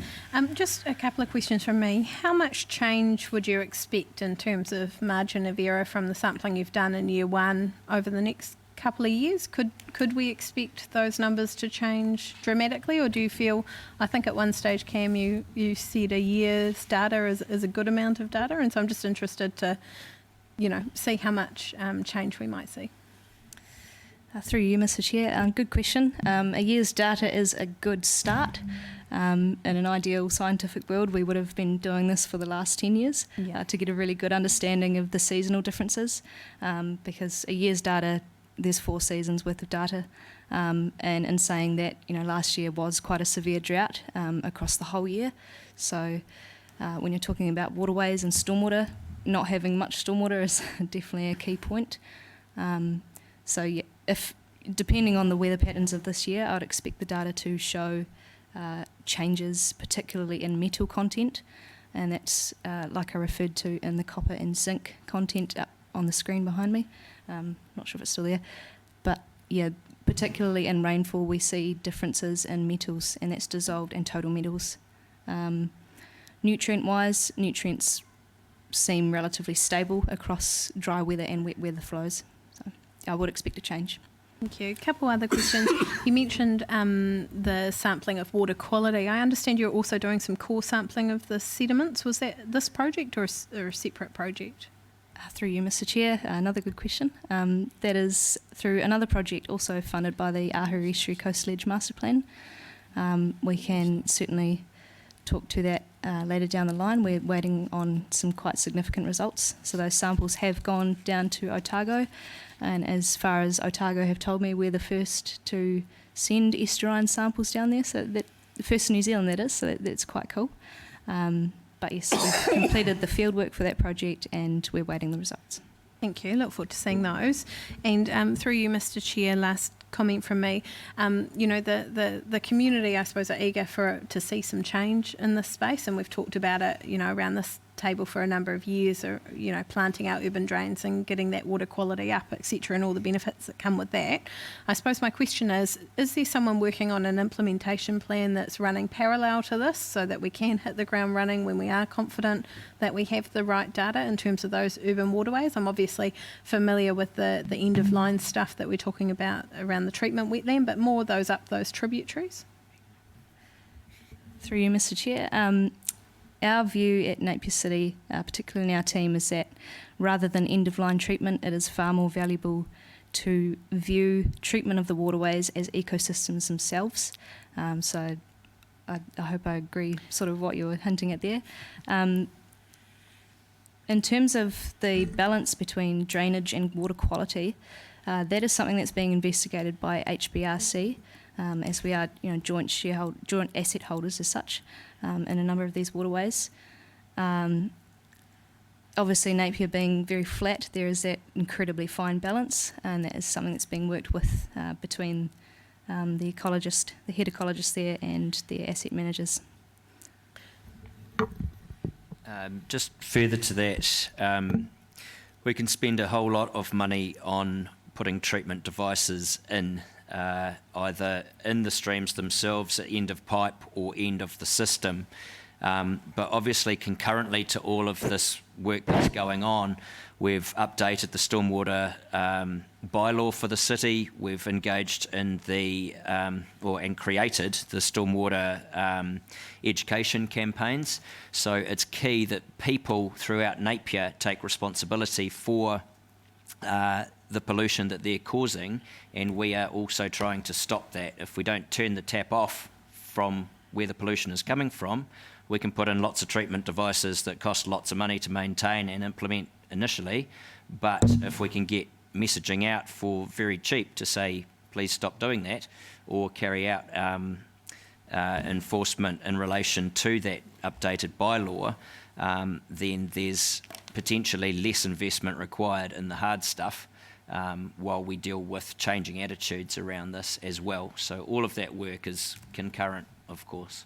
Just a couple of questions from me. How much change would you expect in terms of margin of error from the sampling you've done in year one over the next couple of years? Could we expect those numbers to change dramatically, or do you feel, I think at one stage, Cam, you said a year's data is a good amount of data, and so I'm just interested to, see how much change we might see. Through you, Mr. Chair. Good question. A year's data is a good start. In an ideal scientific world, we would have been doing this for the last 10 years to get a really good understanding of the seasonal differences, because a year's data, there's 4 seasons worth of data. And in saying that, last year was quite a severe drought across the whole year. So when you're talking about waterways and stormwater, not having much stormwater is definitely a key point. If depending on the weather patterns of this year, I would expect the data to show changes, particularly in metal content, and that's like I referred to in the copper and zinc content up on the screen behind me. Not sure if it's still there, but yeah, particularly in rainfall, we see differences in metals, and that's dissolved and total metals. Nutrient-wise, nutrients seem relatively stable across dry weather and wet weather flows. So I would expect a change. Thank you. A couple other questions. You mentioned the sampling of water quality. I understand you're also doing some core sampling of the sediments. Was that this project or a separate project? Through you, Mr. Chair, another good question. That is through another project also funded by the Ahu Estuary Coastal Edge Master Plan. We can certainly talk to that later down the line. We're waiting on some quite significant results. So those samples have gone down to Otago, and as far as Otago have told me, we're the first to send estuarine samples down there, so that the first in New Zealand that is, so that's quite cool. But yes, we've completed the field work for that project and we're waiting the results. Thank you. Look forward to seeing those. And through you, Mr. Chair, last comment from me. The community, I suppose, are eager to see some change in this space, and we've talked about it, around this table for a number of years, or planting out urban drains and getting that water quality up, etc., and all the benefits that come with that. I suppose my question is there someone working on an implementation plan that's running parallel to this, so that we can hit the ground running when we are confident that we have the right data in terms of those urban waterways? I'm obviously familiar with the end of line stuff that we're talking about around the treatment wetland, but more those tributaries. Through you, Mr. Chair. Our view at Napier City, particularly in our team, is that rather than end-of-line treatment, it is far more valuable to view treatment of the waterways as ecosystems themselves. So I hope I agree sort of what you were hinting at there. In terms of the balance between drainage and water quality, that is something that's being investigated by HBRC, as we are joint asset holders as such in a number of these waterways. Obviously, Napier being very flat, there is that incredibly fine balance, and that is something that's being worked with between the head ecologist there and the asset managers. Just further to that, we can spend a whole lot of money on putting treatment devices in, either in the streams themselves at end of pipe or end of the system. But obviously, concurrently to all of this work that's going on, we've updated the stormwater bylaw for the city. We've engaged in and created the stormwater education campaigns. So it's key that people throughout Napier take responsibility for the pollution that they're causing, and we are also trying to stop that. If we don't turn the tap off from where the pollution is coming from, we can put in lots of treatment devices that cost lots of money to maintain and implement initially, but if we can get messaging out for very cheap to say, please stop doing that, or carry out enforcement in relation to that updated bylaw, then there's potentially less investment required in the hard stuff while we deal with changing attitudes around this as well. So all of that work is concurrent, of course.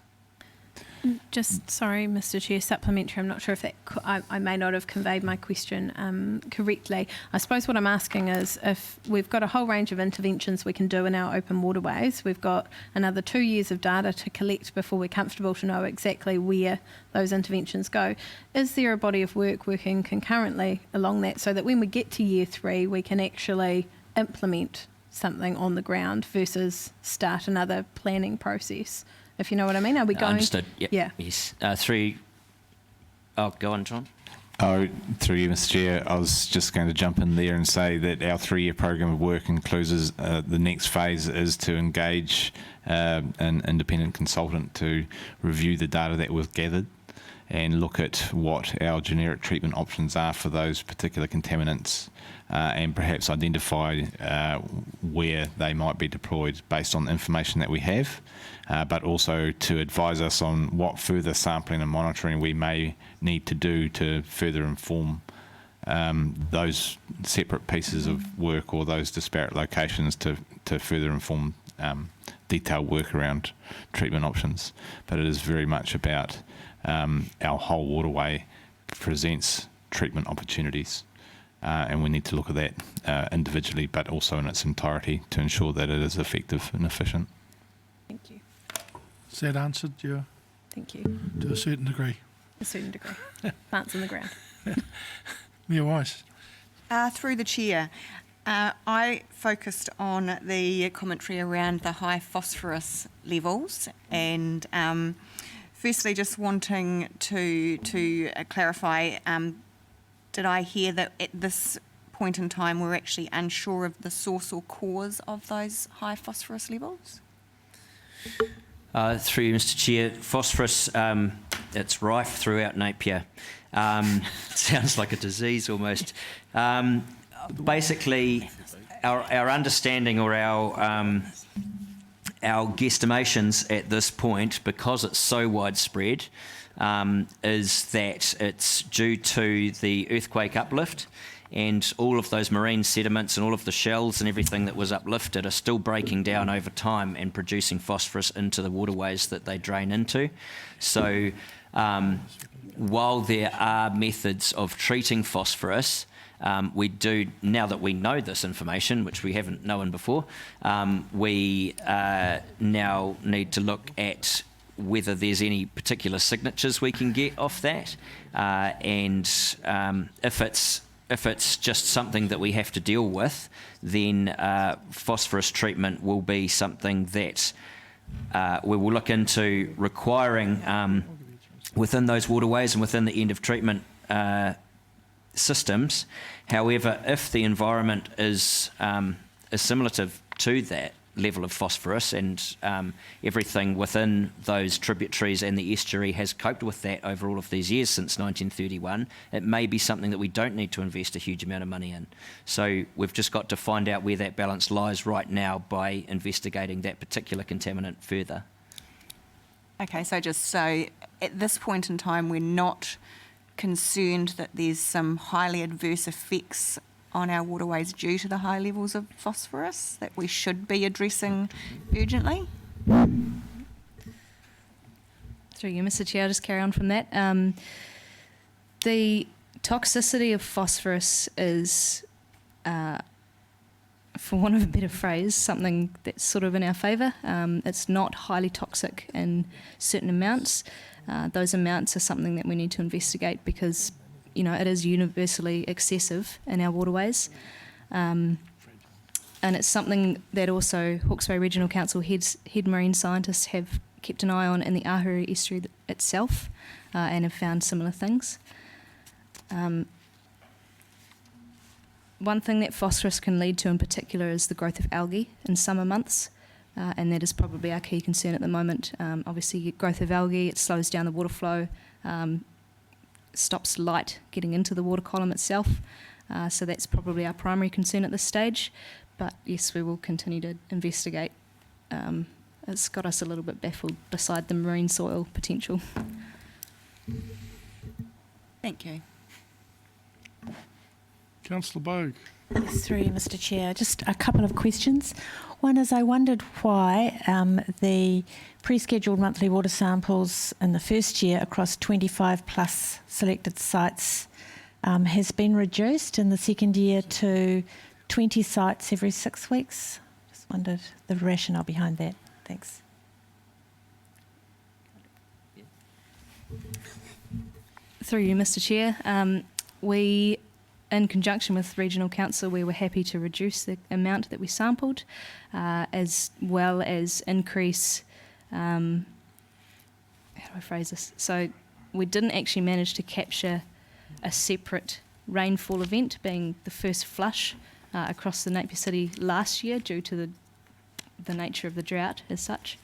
Just, sorry, Mr. Chair, supplementary. I'm not sure if that I may not have conveyed my question correctly. I suppose what I'm asking is, if we've got a whole range of interventions we can do in our open waterways, we've got another 2 years of data to collect before we're comfortable to know exactly where those interventions go. Is there a body of work working concurrently along that, so that when we get to year 3 we can actually implement something on the ground versus start another planning process? If you know what I mean, are we going? Understood. Yep. Yeah. Yes. Go on, John. Oh, through you, Mr. Chair, I was just going to jump in there and say that our 3-year program of work includes the next phase is to engage an independent consultant to review the data that we've gathered and look at what our generic treatment options are for those particular contaminants, and perhaps identify where they might be deployed based on the information that we have, but also to advise us on what further sampling and monitoring we may need to do to further inform those separate pieces of work or those disparate locations to further inform detailed work around treatment options. But it is very much about our whole waterway presents treatment opportunities, and we need to look at that individually but also in its entirety to ensure that it is effective and efficient. Thank you. Has that answered your? Thank you. To a certain degree. A certain degree. Plants in the ground. Mayor Weiss. Through the chair, I focused on the commentary around the high phosphorus levels, and firstly just wanting to clarify, did I hear that at this point in time we're actually unsure of the source or cause of those high phosphorus levels? Through you, Mr. Chair, phosphorus, it's rife throughout Napier. Sounds like a disease almost. Basically, our understanding or our guesstimations at this point, because it's so widespread, is that it's due to the earthquake uplift, and all of those marine sediments and all of the shells and everything that was uplifted are still breaking down over time and producing phosphorus into the waterways that they drain into. So while there are methods of treating phosphorus, we do, now that we know this information, which we haven't known before, we now need to look at whether there's any particular signatures we can get off that, and if it's just something that we have to deal with, then phosphorus treatment will be something that we will look into requiring within those waterways and within the end of treatment systems. However, if the environment is assimilative to that level of phosphorus, and everything within those tributaries and the estuary has coped with that over all of these years since 1931, it may be something that we don't need to invest a huge amount of money in. So we've just got to find out where that balance lies right now by investigating that particular contaminant further. Okay, so at this point in time we're not concerned that there's some highly adverse effects on our waterways due to the high levels of phosphorus that we should be addressing urgently? Through you, Mr. Chair, I'll just carry on from that. The toxicity of phosphorus is for want of a better phrase, something that's sort of in our favour. It's not highly toxic in certain amounts. Those amounts are something that we need to investigate because, it is universally excessive in our waterways. And it's something that also Hawke's Bay Regional Council head marine scientists have kept an eye on in the Ahuri estuary itself and have found similar things. One thing that phosphorus can lead to in particular is the growth of algae in summer months, and that is probably our key concern at the moment. Obviously, growth of algae, it slows down the water flow, stops light getting into the water column itself, so that's probably our primary concern at this stage. But yes, we will continue to investigate. It's got us a little bit baffled beside the marine soil potential. Thank you. Councillor Bogue. Yes, through you, Mr. Chair. Just a couple of questions. One is I wondered why the pre-scheduled monthly water samples in the first year across 25 plus selected sites has been reduced in the second year to 20 sites every 6 weeks. Just wondered the rationale behind that. Thanks. Through you, Mr. Chair. We, in conjunction with Regional Council, we were happy to reduce the amount that we sampled, as well as increase, how do I phrase this? So we didn't actually manage to capture a separate rainfall event, being the first flush across the Napier City last year due to the nature of the drought as such.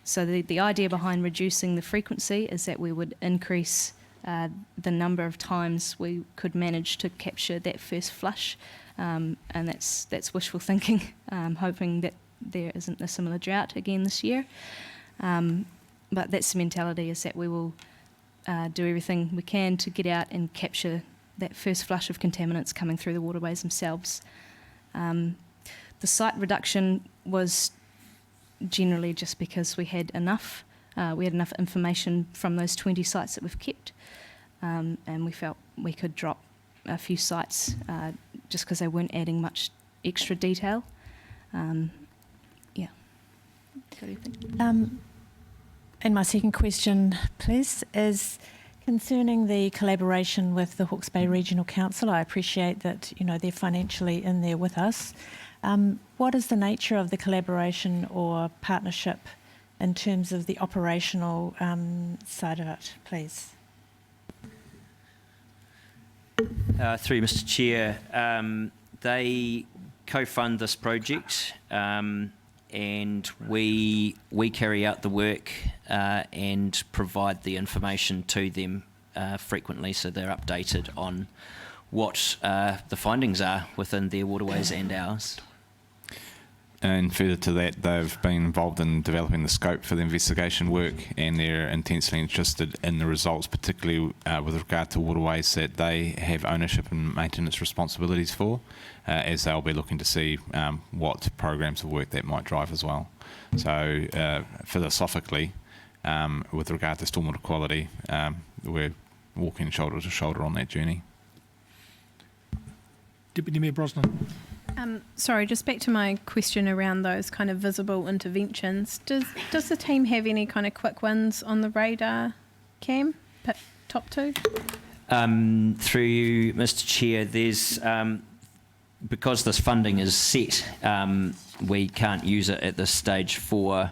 So the idea behind reducing the frequency is that we would increase the number of times we could manage to capture that first flush, and that's wishful thinking, hoping that there isn't a similar drought again this year. But that's the mentality, is that we will do everything we can to get out and capture that first flush of contaminants coming through the waterways themselves. The site reduction was generally just because we had enough information from those 20 sites that we've kept, and we felt we could drop a few sites just because they weren't adding much extra detail. Yeah. What do you think? And my second question, please, is concerning the collaboration with the Hawke's Bay Regional Council. I appreciate that they're financially in there with us. What is the nature of the collaboration or partnership in terms of the operational side of it, please? Through Mr. Chair, they co-fund this project, and we carry out the work and provide the information to them frequently, so they're updated on what the findings are within their waterways and ours. And further to that, they've been involved in developing the scope for the investigation work, and they're intensely interested in the results, particularly with regard to waterways that they have ownership and maintenance responsibilities for, as they'll be looking to see what programs of work that might drive as well. So philosophically, with regard to stormwater quality, we're walking shoulder to shoulder on that journey. Deputy Mayor Brosnan. Sorry, just back to my question around those kind of visible interventions. Does the team have any kind of quick wins on the radar, Cam? Top two? Through you, Mr. Chair, there's because this funding is set, we can't use it at this stage for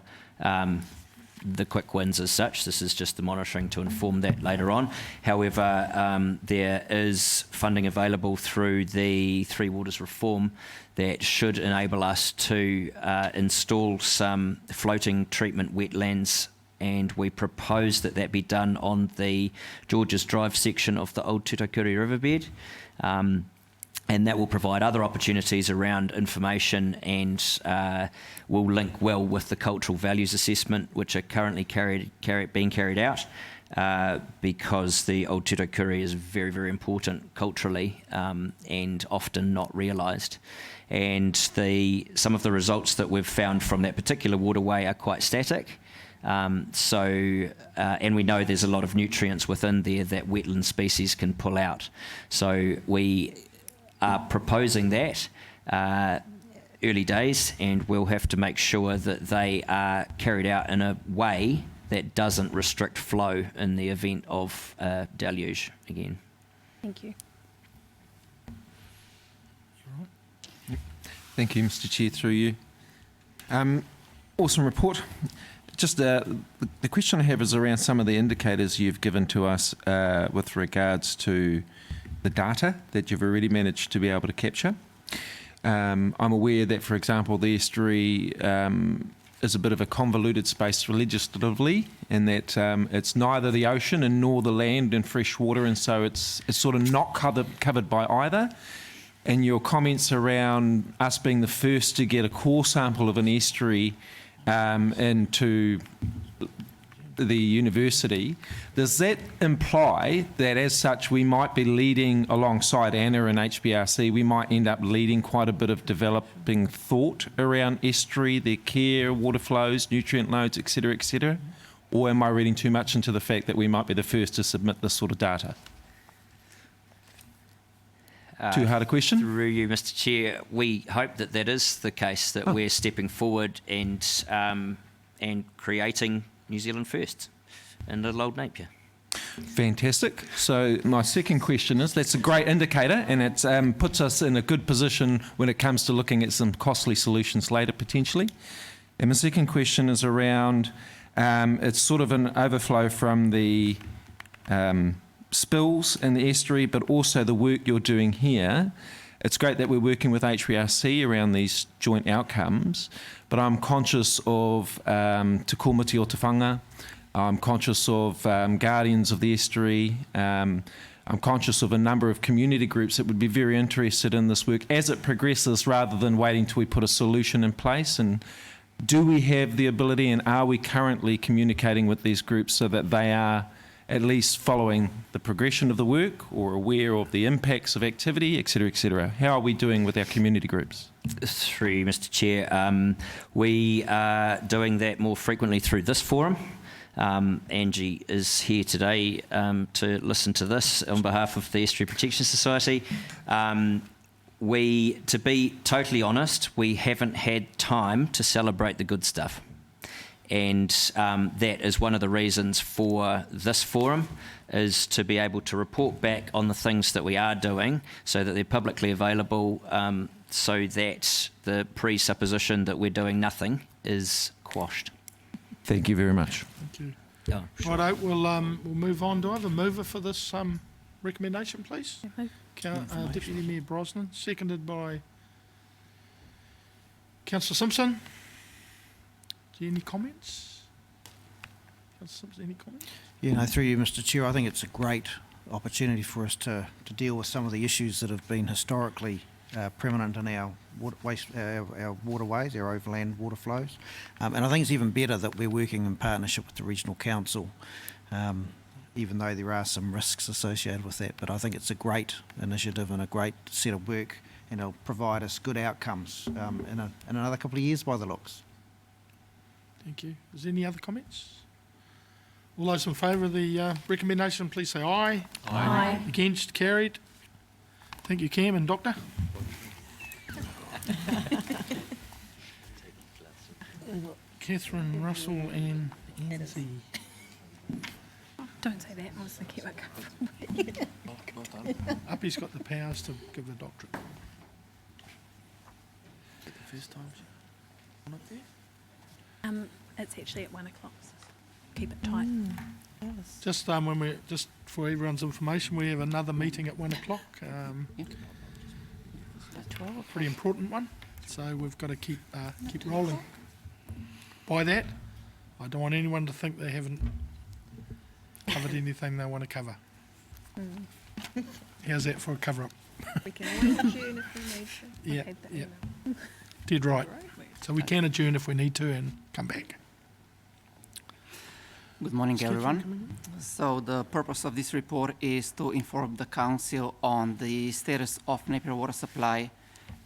the quick wins as such. This is just the monitoring to inform that later on. However, there is funding available through the Three Waters reform that should enable us to install some floating treatment wetlands, and we propose that that be done on the Georges Drive section of the Old Tutakuri riverbed. And that will provide other opportunities around information, and will link well with the cultural values assessment, which are currently being carried out, because the Old Tutakuri is very, very important culturally, and often not realised. And some of the results that we've found from that particular waterway are quite static. And we know there's a lot of nutrients within there that wetland species can pull out. So we are proposing that, early days, and we'll have to make sure that they are carried out in a way that doesn't restrict flow in the event of deluge again. Thank you. Thank you, Mr. Chair, through you. Awesome report. Just the question I have is around some of the indicators you've given to us with regards to the data that you've already managed to be able to capture. I'm aware that, for example, the estuary is a bit of a convoluted space legislatively, in that it's neither the ocean and nor the land and fresh water, and so it's sort of not covered by either. And your comments around us being the first to get a core sample of an estuary into the university, does that imply that as such we might be leading alongside Anna and HBRC, we might end up leading quite a bit of developing thought around estuary, their care, water flows, nutrient loads, etc., or am I reading too much into the fact that we might be the first to submit this sort of data? Too hard a question? Through you, Mr. Chair, we hope that that is the case, that we're stepping forward and creating New Zealand first in Little Old Napier. Fantastic. So my second question is, that's a great indicator, and it puts us in a good position when it comes to looking at some costly solutions later potentially. And my second question is around, it's sort of an overflow from the spills in the estuary, but also the work you're doing here. It's great that we're working with HBRC around these joint outcomes, but I'm conscious of Te Komiti o Te Whanga. I'm conscious of Guardians of the Estuary. I'm conscious of a number of community groups that would be very interested in this work as it progresses, rather than waiting till we put a solution in place. And do we have the ability, and are we currently communicating with these groups so that they are at least following the progression of the work or aware of the impacts of activity, etc., etc.? How are we doing with our community groups? Through you, Mr. Chair, we are doing that more frequently through this forum. Angie is here today to listen to this on behalf of the Estuary Protection Society. To be totally honest, we haven't had time to celebrate the good stuff. And that is one of the reasons for this forum, is to be able to report back on the things that we are doing so that they're publicly available, so that the presupposition that we're doing nothing is quashed. Thank you very much. Thank you. Oh, sure. Righto, we'll move on. Do I have a mover for this recommendation, please? Deputy Mayor Brosnan, seconded by Councillor Simpson. Do you have any comments? Councillor Simpson, any comments? Yeah, no, through you, Mr. Chair, I think it's a great opportunity for us to deal with some of the issues that have been historically preeminent in our waterways, our overland water flows. And I think it's even better that we're working in partnership with the Regional Council, even though there are some risks associated with that. But I think it's a great initiative and a great set of work, and it'll provide us good outcomes in another couple of years by the looks. Thank you. Is there any other comments? All those in favour of the recommendation, please say aye. Aye. Against? Carried. Thank you, Cam and Doctor. We've got Catherine, Russell and Anzi. Don't say that, I was thinking about coming. Uppy's got the powers to give the doctorate. The first time not there? It's actually at 1 o'clock. So keep it tight. Just just for everyone's information, we have another meeting at 1 o'clock. Pretty important one, so we've got to keep rolling. By that, I don't want anyone to think they haven't covered anything they want to cover. How's that for a cover-up? We can always adjourn if we need to. Yeah, Okay, but yeah. Dead right. So we can adjourn if we need to and come back. Good morning, everyone. So the purpose of this report is to inform the Council on the status of Napier water supply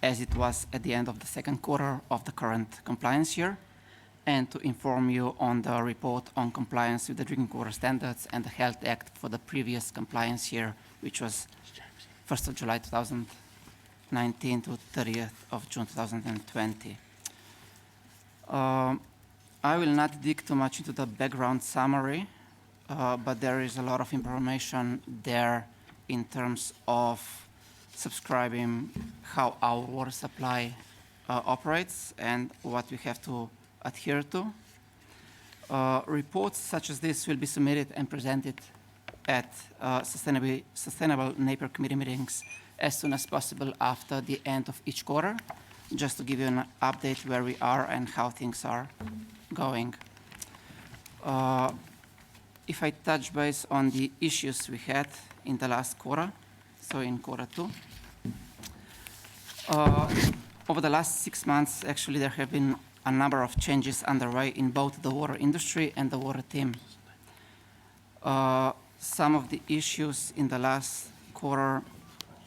as it was at the end of the second quarter of the current compliance year, and to inform you on the report on compliance with the Drinking Water Standards and the Health Act for the previous compliance year, which was 1st of July 2000. 19 to 30th of June 2020. I will not dig too much into the background summary, but there is a lot of information there in terms of subscribing how our water supply operates and what we have to adhere to. Reports such as this will be submitted and presented at Sustainable Napier Committee meetings as soon as possible after the end of each quarter, just to give you an update where we are and how things are going. If I touch base on the issues we had in the last quarter, so in quarter 2, over the last 6 months, actually, there have been a number of changes underway in both the water industry and the water team. Some of the issues in the last quarter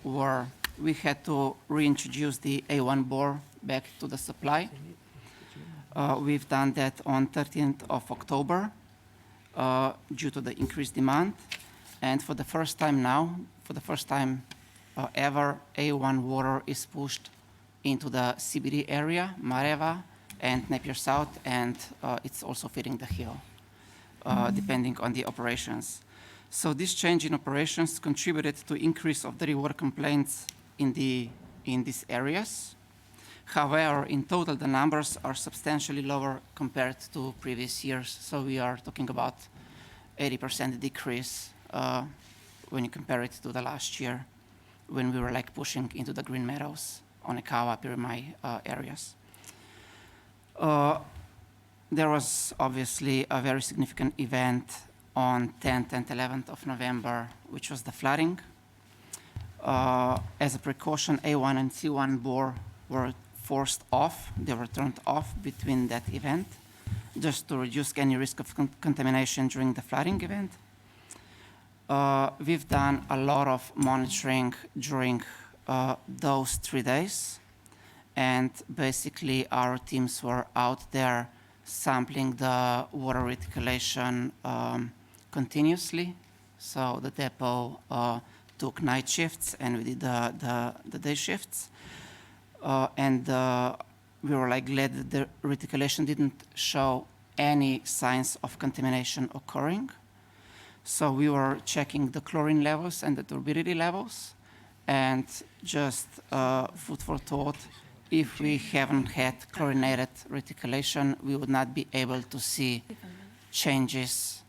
were we had to reintroduce the A1 bore back to the supply. We've done that on 13th of October due to the increased demand. And for the first time now, for the first time ever, A1 water is pushed into the CBD area, Mareva and Napier South, and it's also feeding the hill, depending on the operations. So this change in operations contributed to increase of dirty water complaints in these areas. However, in total, the numbers are substantially lower compared to previous years. So we are talking about 80% decrease when you compare it to the last year, when we were like pushing into the green meadows on Ekawa, Pirimai areas. There was obviously a very significant event on 10th and 11th of November, which was the flooding. As a precaution, A1 and C1 bore were forced off. They were turned off between that event, just to reduce any risk of contamination during the flooding event. We've done a lot of monitoring during those 3 days. And basically, our teams were out there sampling the water reticulation continuously. So the depot took night shifts, and we did the day shifts. And we were like glad that the reticulation didn't show any signs of contamination occurring. So we were checking the chlorine levels and the turbidity levels, and just food for thought, if we haven't had chlorinated reticulation, we would not be able to see changes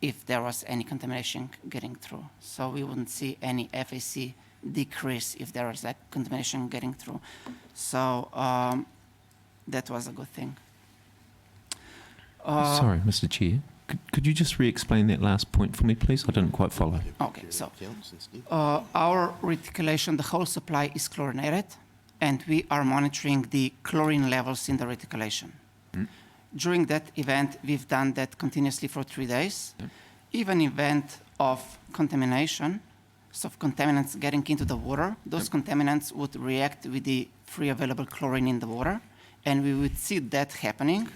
if there was any contamination getting through. So we wouldn't see any FAC decrease if there was like contamination getting through. So that was a good thing. Sorry, Mr. Chair. Could you just re-explain that last point for me, please? I didn't quite follow. Okay, so our reticulation, the whole supply is chlorinated, and we are monitoring the chlorine levels in the reticulation. During that event, we've done that continuously for 3 days. Even event of contamination, so contaminants getting into the water, those contaminants would react with the free available chlorine in the water, and we would see that happening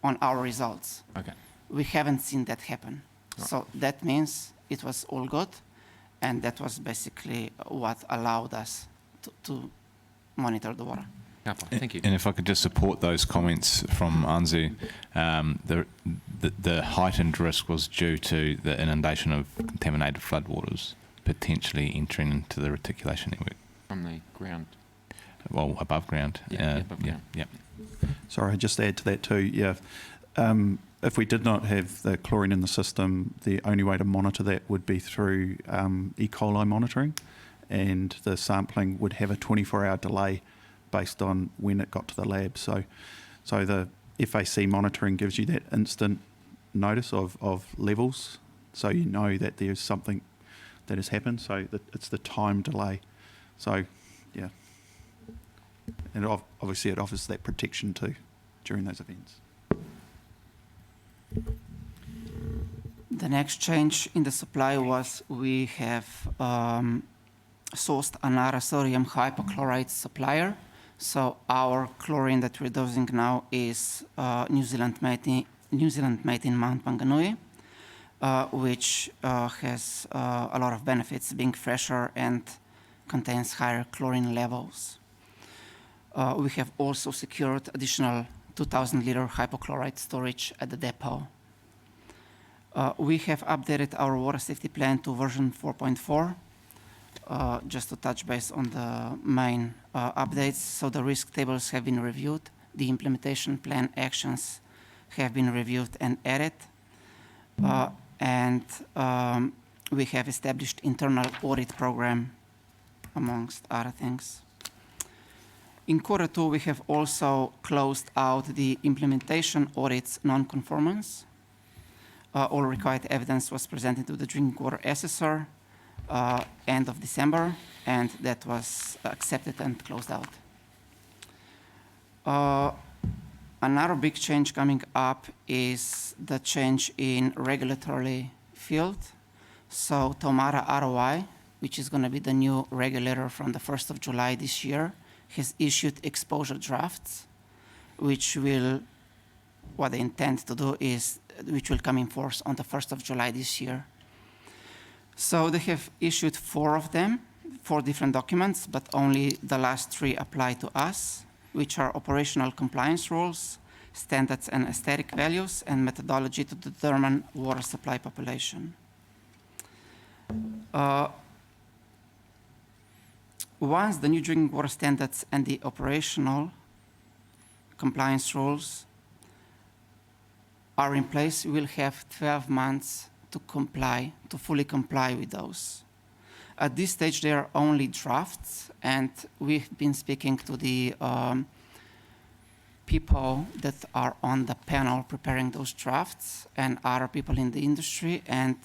on our results. Okay. We haven't seen that happen. So that means it was all good, and that was basically what allowed us to monitor the water. Thank you. And if I could just support those comments from Anzu, the heightened risk was due to the inundation of contaminated floodwaters potentially entering into the reticulation network. From the ground? Well, above ground. Above ground. Yeah. Sorry, I'd just add to that too. Yeah. If we did not have the chlorine in the system, the only way to monitor that would be through E. coli monitoring, and the sampling would have a 24-hour delay based on when it got to the lab. So the FAC monitoring gives you that instant notice of levels, so you know that there's something that has happened. So it's the time delay. So, yeah. And obviously it offers that protection too during those events. The next change in the supply was we have sourced another sodium hypochlorite supplier. So our chlorine that we're dosing now is New Zealand made in Mount Manganui, which has a lot of benefits, being fresher and contains higher chlorine levels. We have also secured additional 2,000-liter hypochlorite storage at the depot. We have updated our water safety plan to version 4.4, just to touch base on the main updates. So the risk tables have been reviewed, the implementation plan actions have been reviewed and added, and we have established internal audit program, amongst other things. In Q2, we have also closed out the implementation audit's non-conformance. All required evidence was presented to the drinking water assessor end of December, and that was accepted and closed out. Another big change coming up is the change in regulatory field. So Tomara ROI, which is going to be the new regulator from the 1st of July this year, has issued exposure drafts, which will, what they intend to do is, which will come in force on the 1st of July this year. So they have issued 4 of them, 4 different documents, but only the last 3 apply to us, which are operational compliance rules, standards and aesthetic values, and methodology to determine water supply population. Once the new drinking water standards and the operational compliance rules are in place, we will have 12 months to comply, to fully comply with those. At this stage, they are only drafts, and we've been speaking to the people that are on the panel preparing those drafts and other people in the industry, and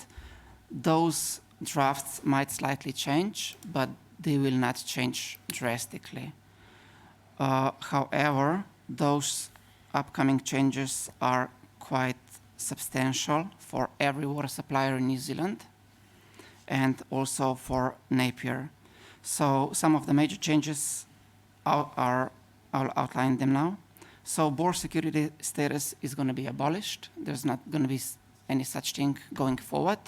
those drafts might slightly change, but they will not change drastically. However, those upcoming changes are quite substantial for every water supplier in New Zealand and also for Napier. So some of the major changes I'll outline them now. So bore security status is going to be abolished. There's not going to be any such thing going forward.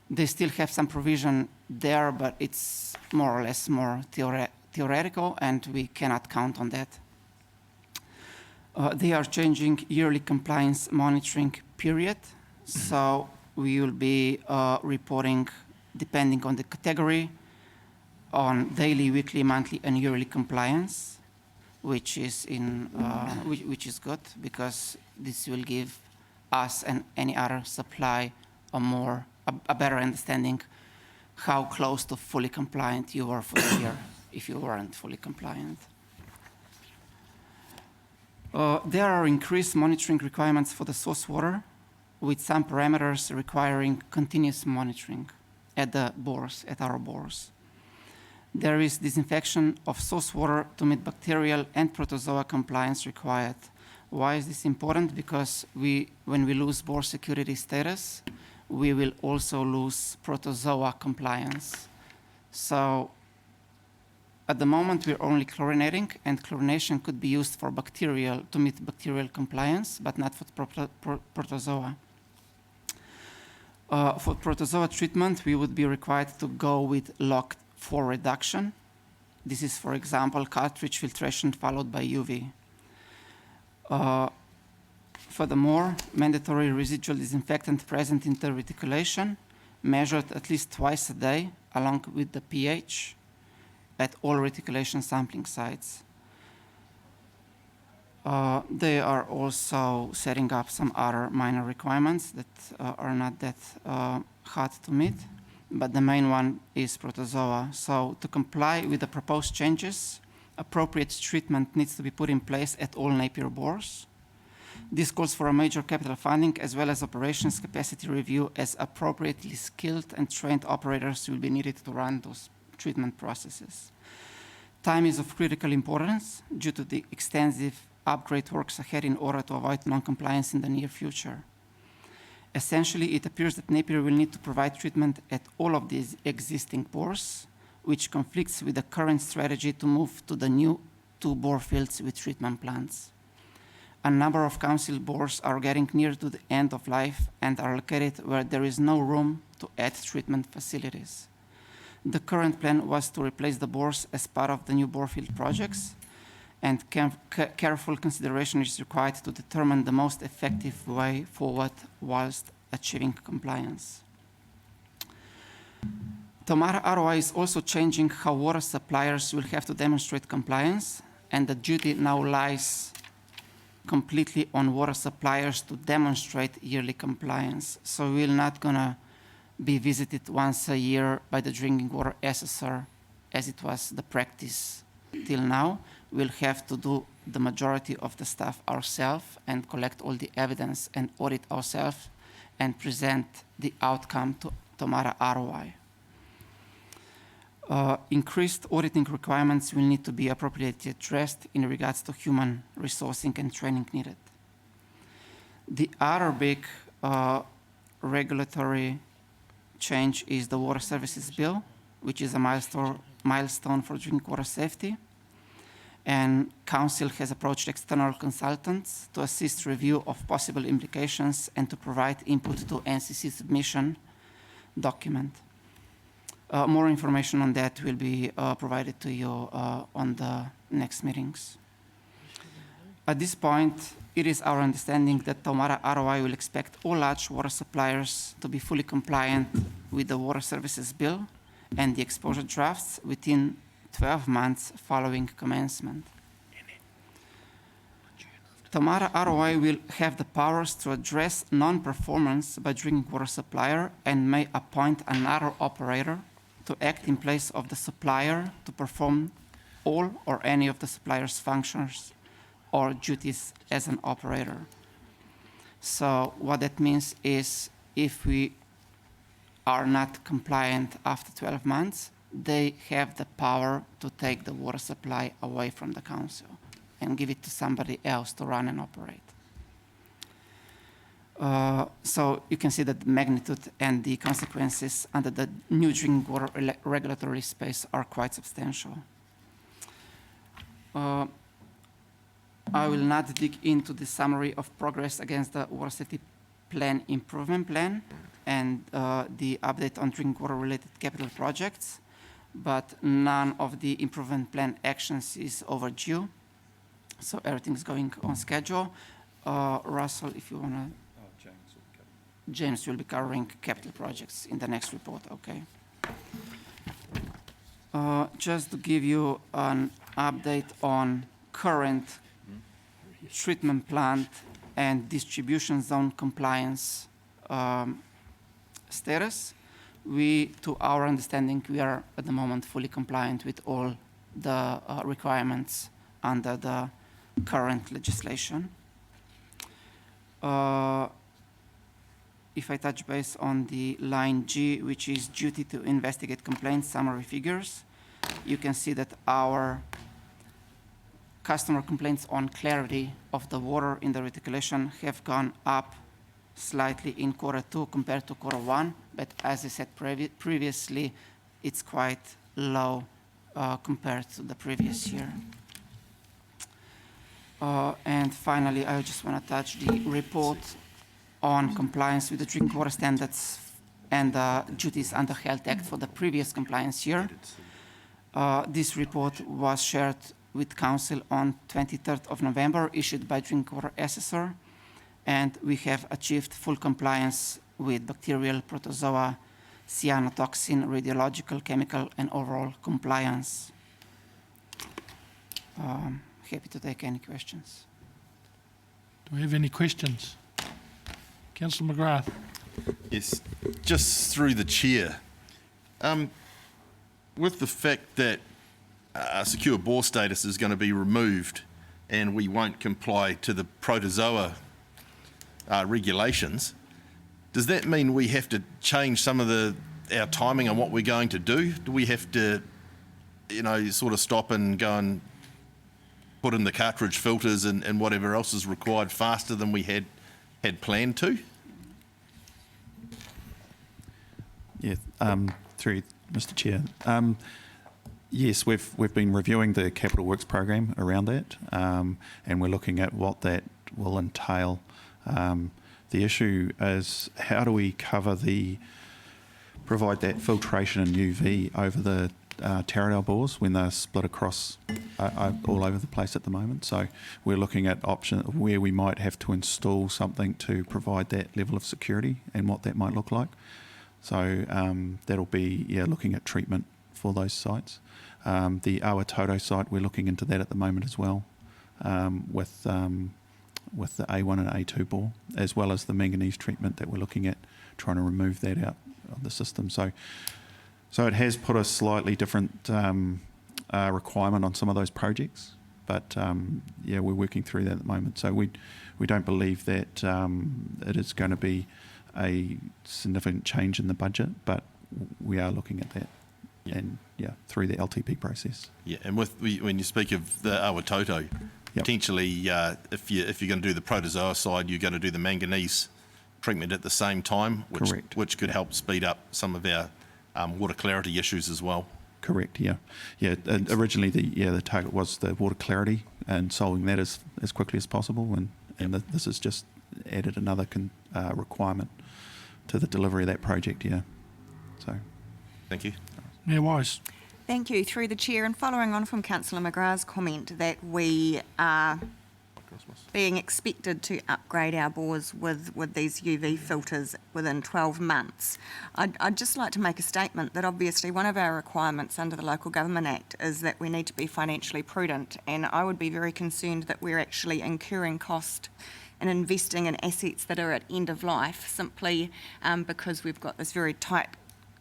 They still have some provision there, but it's more or less more theoretical, and we cannot count on that. They are changing yearly compliance monitoring period. So we will be reporting, depending on the category, on daily, weekly, monthly, and yearly compliance, which is which is good, because this will give us and any other supply a better understanding how close to fully compliant you were for the year if you weren't fully compliant. There are increased monitoring requirements for the source water, with some parameters requiring continuous monitoring at the bores, at our bores. There is disinfection of source water to meet bacterial and protozoa compliance required. Why is this important? Because when we lose bore security status, we will also lose protozoa compliance. So at the moment, we're only chlorinating, and chlorination could be used for bacterial, to meet bacterial compliance, but not for protozoa. For protozoa treatment, we would be required to go with locked 4 reduction. This is, for example, cartridge filtration followed by UV. Furthermore, mandatory residual disinfectant present in the reticulation, measured at least twice a day, along with the pH at all reticulation sampling sites. They are also setting up some other minor requirements that are not that hard to meet, but the main one is protozoa. So to comply with the proposed changes, appropriate treatment needs to be put in place at all Napier bores. This calls for a major capital funding as well as operations capacity review, as appropriately skilled and trained operators will be needed to run those treatment processes. Time is of critical importance due to the extensive upgrade works ahead in order to avoid non-compliance in the near future. Essentially, it appears that Napier will need to provide treatment at all of these existing bores, which conflicts with the current strategy to move to the new 2 bore fields with treatment plants. A number of council bores are getting near to the end of life and are located where there is no room to add treatment facilities. The current plan was to replace the bores as part of the new borefield projects, and careful consideration is required to determine the most effective way forward whilst achieving compliance. Tomara ROI is also changing how water suppliers will have to demonstrate compliance, and the duty now lies completely on water suppliers to demonstrate yearly compliance. So we're not gonna be visited once a year by the drinking water assessor as it was the practice till now. We'll have to do the majority of the stuff ourselves and collect all the evidence and audit ourselves and present the outcome to Tomara ROI. Increased auditing requirements will need to be appropriately addressed in regards to human resourcing and training needed. The other big regulatory change is the Water Services Bill, which is a milestone for drinking water safety. And Council has approached external consultants to assist review of possible implications and to provide input to NCC submission document. More information on that will be provided to you on the next meetings. At this point, it is our understanding that Tomara ROI will expect all large water suppliers to be fully compliant with the Water Services Bill and the exposure drafts within 12 months following commencement. Tomara ROI will have the powers to address non-performance by drinking water supplier and may appoint another operator to act in place of the supplier to perform all or any of the supplier's functions or duties as an operator. So what that means is if we are not compliant after 12 months, they have the power to take the water supply away from the council and give it to somebody else to run and operate. So you can see that the magnitude and the consequences under the new drinking water regulatory space are quite substantial. I will not dig into the summary of progress against the Water Safety Plan Improvement Plan and the update on drinking water related capital projects, but none of the improvement plan actions is overdue. So everything's going on schedule. Russell, if you want to. James will be covering capital projects in the next report, okay. Just to give you an update on current treatment plant and distribution zone compliance status. To our understanding, we are at the moment fully compliant with all the requirements under the current legislation. If I touch base on the line G, which is duty to investigate complaints summary figures, you can see that our customer complaints on clarity of the water in the reticulation have gone up slightly in Q2 compared to Q1, but as I said previously, it's quite low compared to the previous year. And finally, I just want to touch the report on compliance with the drinking water standards and duties under Health Act for the previous compliance year. This report was shared with Council on 23rd of November, issued by Drinking Water Assessor, and we have achieved full compliance with bacterial, protozoa, cyanotoxin, radiological, chemical, and overall compliance. Happy to take any questions. Do we have any questions? Councillor McGrath. Yes, just through the chair. With the fact that secure bore status is going to be removed and we won't comply to the protozoa regulations, does that mean we have to change some of our timing on what we're going to do? Do we have to, sort of stop and go and put in the cartridge filters and whatever else is required faster than we had planned to? Yeah, through Mr. Chair. Yes, we've been reviewing the capital works program around that, and we're looking at what that will entail. The issue is how do we cover the provide that filtration and UV over the Taradale bores when they're split across all over the place at the moment. So we're looking at options where we might have to install something to provide that level of security and what that might look like. So that'll be looking at treatment for those sites. The Awatoto site, we're looking into that at the moment as well, with the A1 and A2 bore, as well as the manganese treatment that we're looking at, trying to remove that out of the system. So it has put a slightly different requirement on some of those projects, but we're working through that at the moment. So we don't believe that it is going to be a significant change in the budget, but we are looking at that. Yeah. And through the LTP process. Yeah, and when you speak of the Awatoto, potentially if you're going to do the protozoa side, you're going to do the manganese treatment at the same time, which could help speed up some of our water clarity issues as well. Correct. Yeah. Originally, the target was the water clarity and solving that as quickly as possible, and this has just added another requirement to the delivery of that project. Yeah. So. Thank you. Mayor Wise. Thank you. Through the chair, and following on from Councillor McGrath's comment that we are being expected to upgrade our bores with these UV filters within 12 months, I'd just like to make a statement that obviously one of our requirements under the Local Government Act is that we need to be financially prudent, and I would be very concerned that we're actually incurring cost and investing in assets that are at end of life simply because we've got this very tight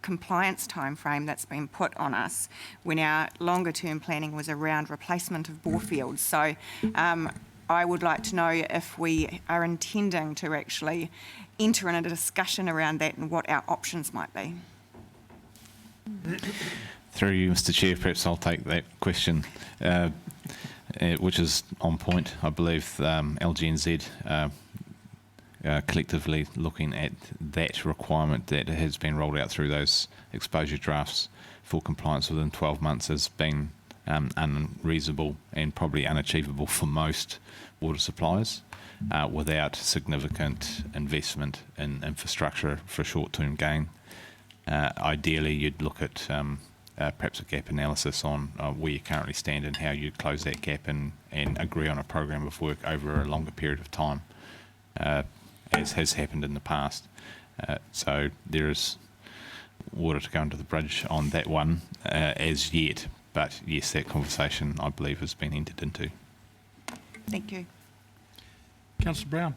compliance timeframe that's been put on us when our longer term planning was around replacement of bore fields. So I would like to know if we are intending to actually enter in a discussion around that and what our options might be. Through you, Mr. Chair, perhaps I'll take that question, which is on point. I believe LGNZ collectively looking at that requirement that has been rolled out through those exposure drafts for compliance within 12 months has been unreasonable and probably unachievable for most water suppliers without significant investment in infrastructure for short-term gain. Ideally, you'd look at perhaps a gap analysis on where you currently stand and how you'd close that gap and agree on a program of work over a longer period of time. As has happened in the past. So there is water to go under the bridge on that one as yet. But yes, that conversation, I believe, has been entered into. Thank you. Councillor Brown.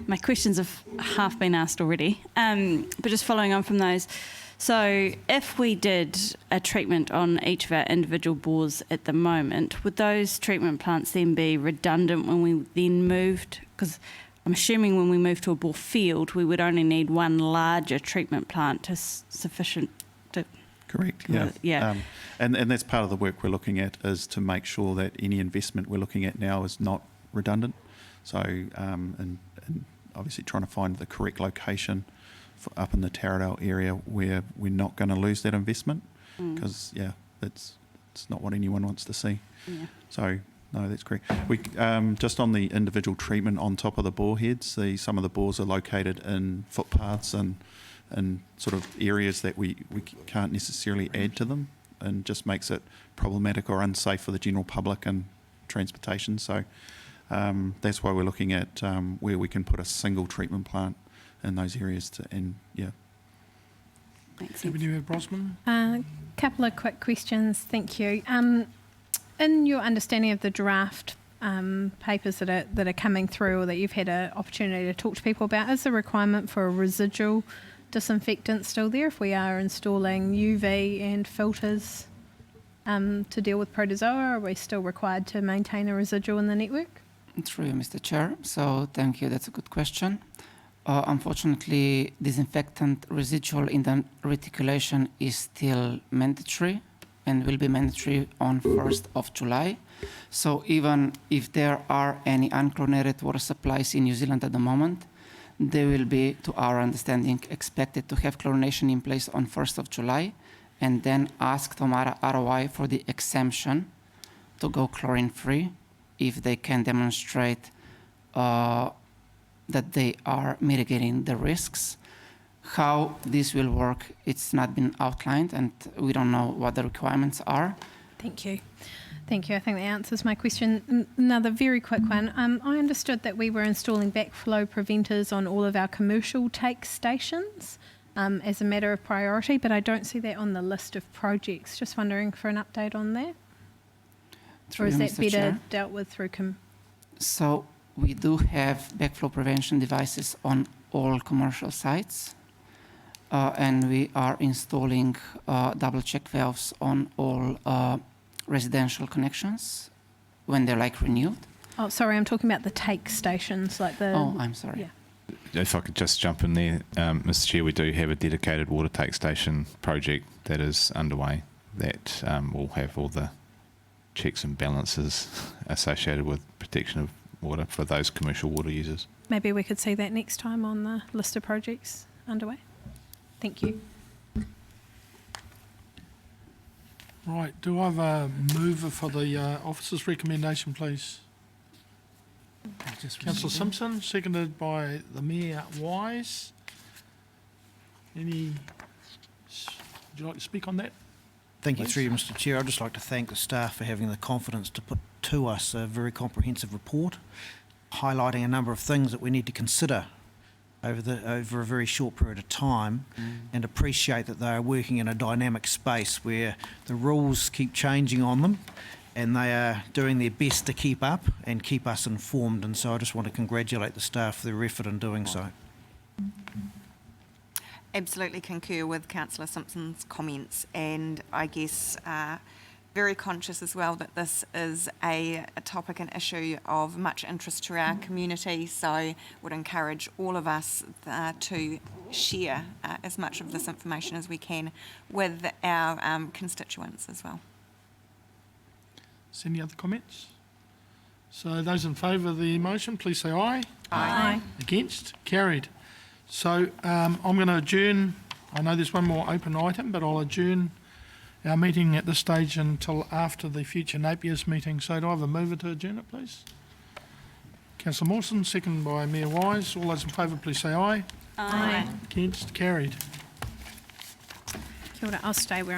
My questions have half been asked already, but just following on from those. So if we did a treatment on each of our individual bores at the moment, would those treatment plants then be redundant when we then moved? Because I'm assuming when we move to a bore field, we would only need one larger treatment plant to sufficient to... Correct, yeah. And that's part of the work we're looking at, is to make sure that any investment we're looking at now is not redundant. So, and obviously trying to find the correct location up in the Taradale area where we're not going to lose that investment, because it's not what anyone wants to see. So no, that's correct. We just on the individual treatment on top of the bore heads, some of the bores are located in footpaths and sort of areas that we can't necessarily add to them, and just makes it problematic or unsafe for the general public and transportation. So that's why we're looking at where we can put a single treatment plant in those areas Thanks. Brosman? Couple of quick questions, thank you. In your understanding of the draft papers that are coming through, or that you've had an opportunity to talk to people about, is the requirement for a residual disinfectant still there if we are installing UV and filters to deal with protozoa? Are we still required to maintain a residual in the network? Through you, Mr. Chair. So thank you. That's a good question. Unfortunately, disinfectant residual in the reticulation is still mandatory and will be mandatory on 1st of July. So even if there are any unchlorinated water supplies in New Zealand at the moment, they will be, to our understanding, expected to have chlorination in place on 1st of July, and then ask Tomara ROI for the exemption to go chlorine-free if they can demonstrate that they are mitigating the risks. How this will work, it's not been outlined, and we don't know what the requirements are. Thank you. Thank you. I think that answers my question. Another very quick one. I understood that we were installing backflow preventers on all of our commercial take stations as a matter of priority, but I don't see that on the list of projects. Just wondering for an update on that. Or is that Mr. better Chair. dealt with through So we do have backflow prevention devices on all commercial sites, and we are installing double check valves on all residential connections when they're like renewed. Oh, sorry, I'm talking about the take stations, like the... Oh, I'm sorry. Yeah. If I could just jump in there, Mr. Chair, we do have a dedicated water take station project that is underway that will have all the checks and balances associated with protection of water for those commercial water users. Maybe we could see that next time on the list of projects underway. Thank you. Right, do I have a mover for the officer's recommendation, please? Councillor Simpson, seconded by the Mayor Wise. Would you like to speak on that? Thank you, Please. through you, Mr. Chair. I'd just like to thank the staff for having the confidence to put to us a very comprehensive report, highlighting a number of things that we need to consider over a very short period of time, and appreciate that they are working in a dynamic space where the rules keep changing on them, and they are doing their best to keep up and keep us informed. And so I just want to congratulate the staff for their effort in doing so. Absolutely concur with Councillor Simpson's comments, and I guess very conscious as well that this is a topic and issue of much interest to our community, so would encourage all of us to share as much of this information as we can with our constituents as well. Is there any other comments? So those in favour of the motion, please say aye. Aye. Against? Carried. So I'm going to adjourn. I know there's one more open item, but I'll adjourn our meeting at this stage until after the future Napier's meeting. So do I have a mover to adjourn it, please? Councillor Mawson, second by Mayor Wise. All those in favour, please say aye. Aye. Against? Carried. Kia ora, I'll stay where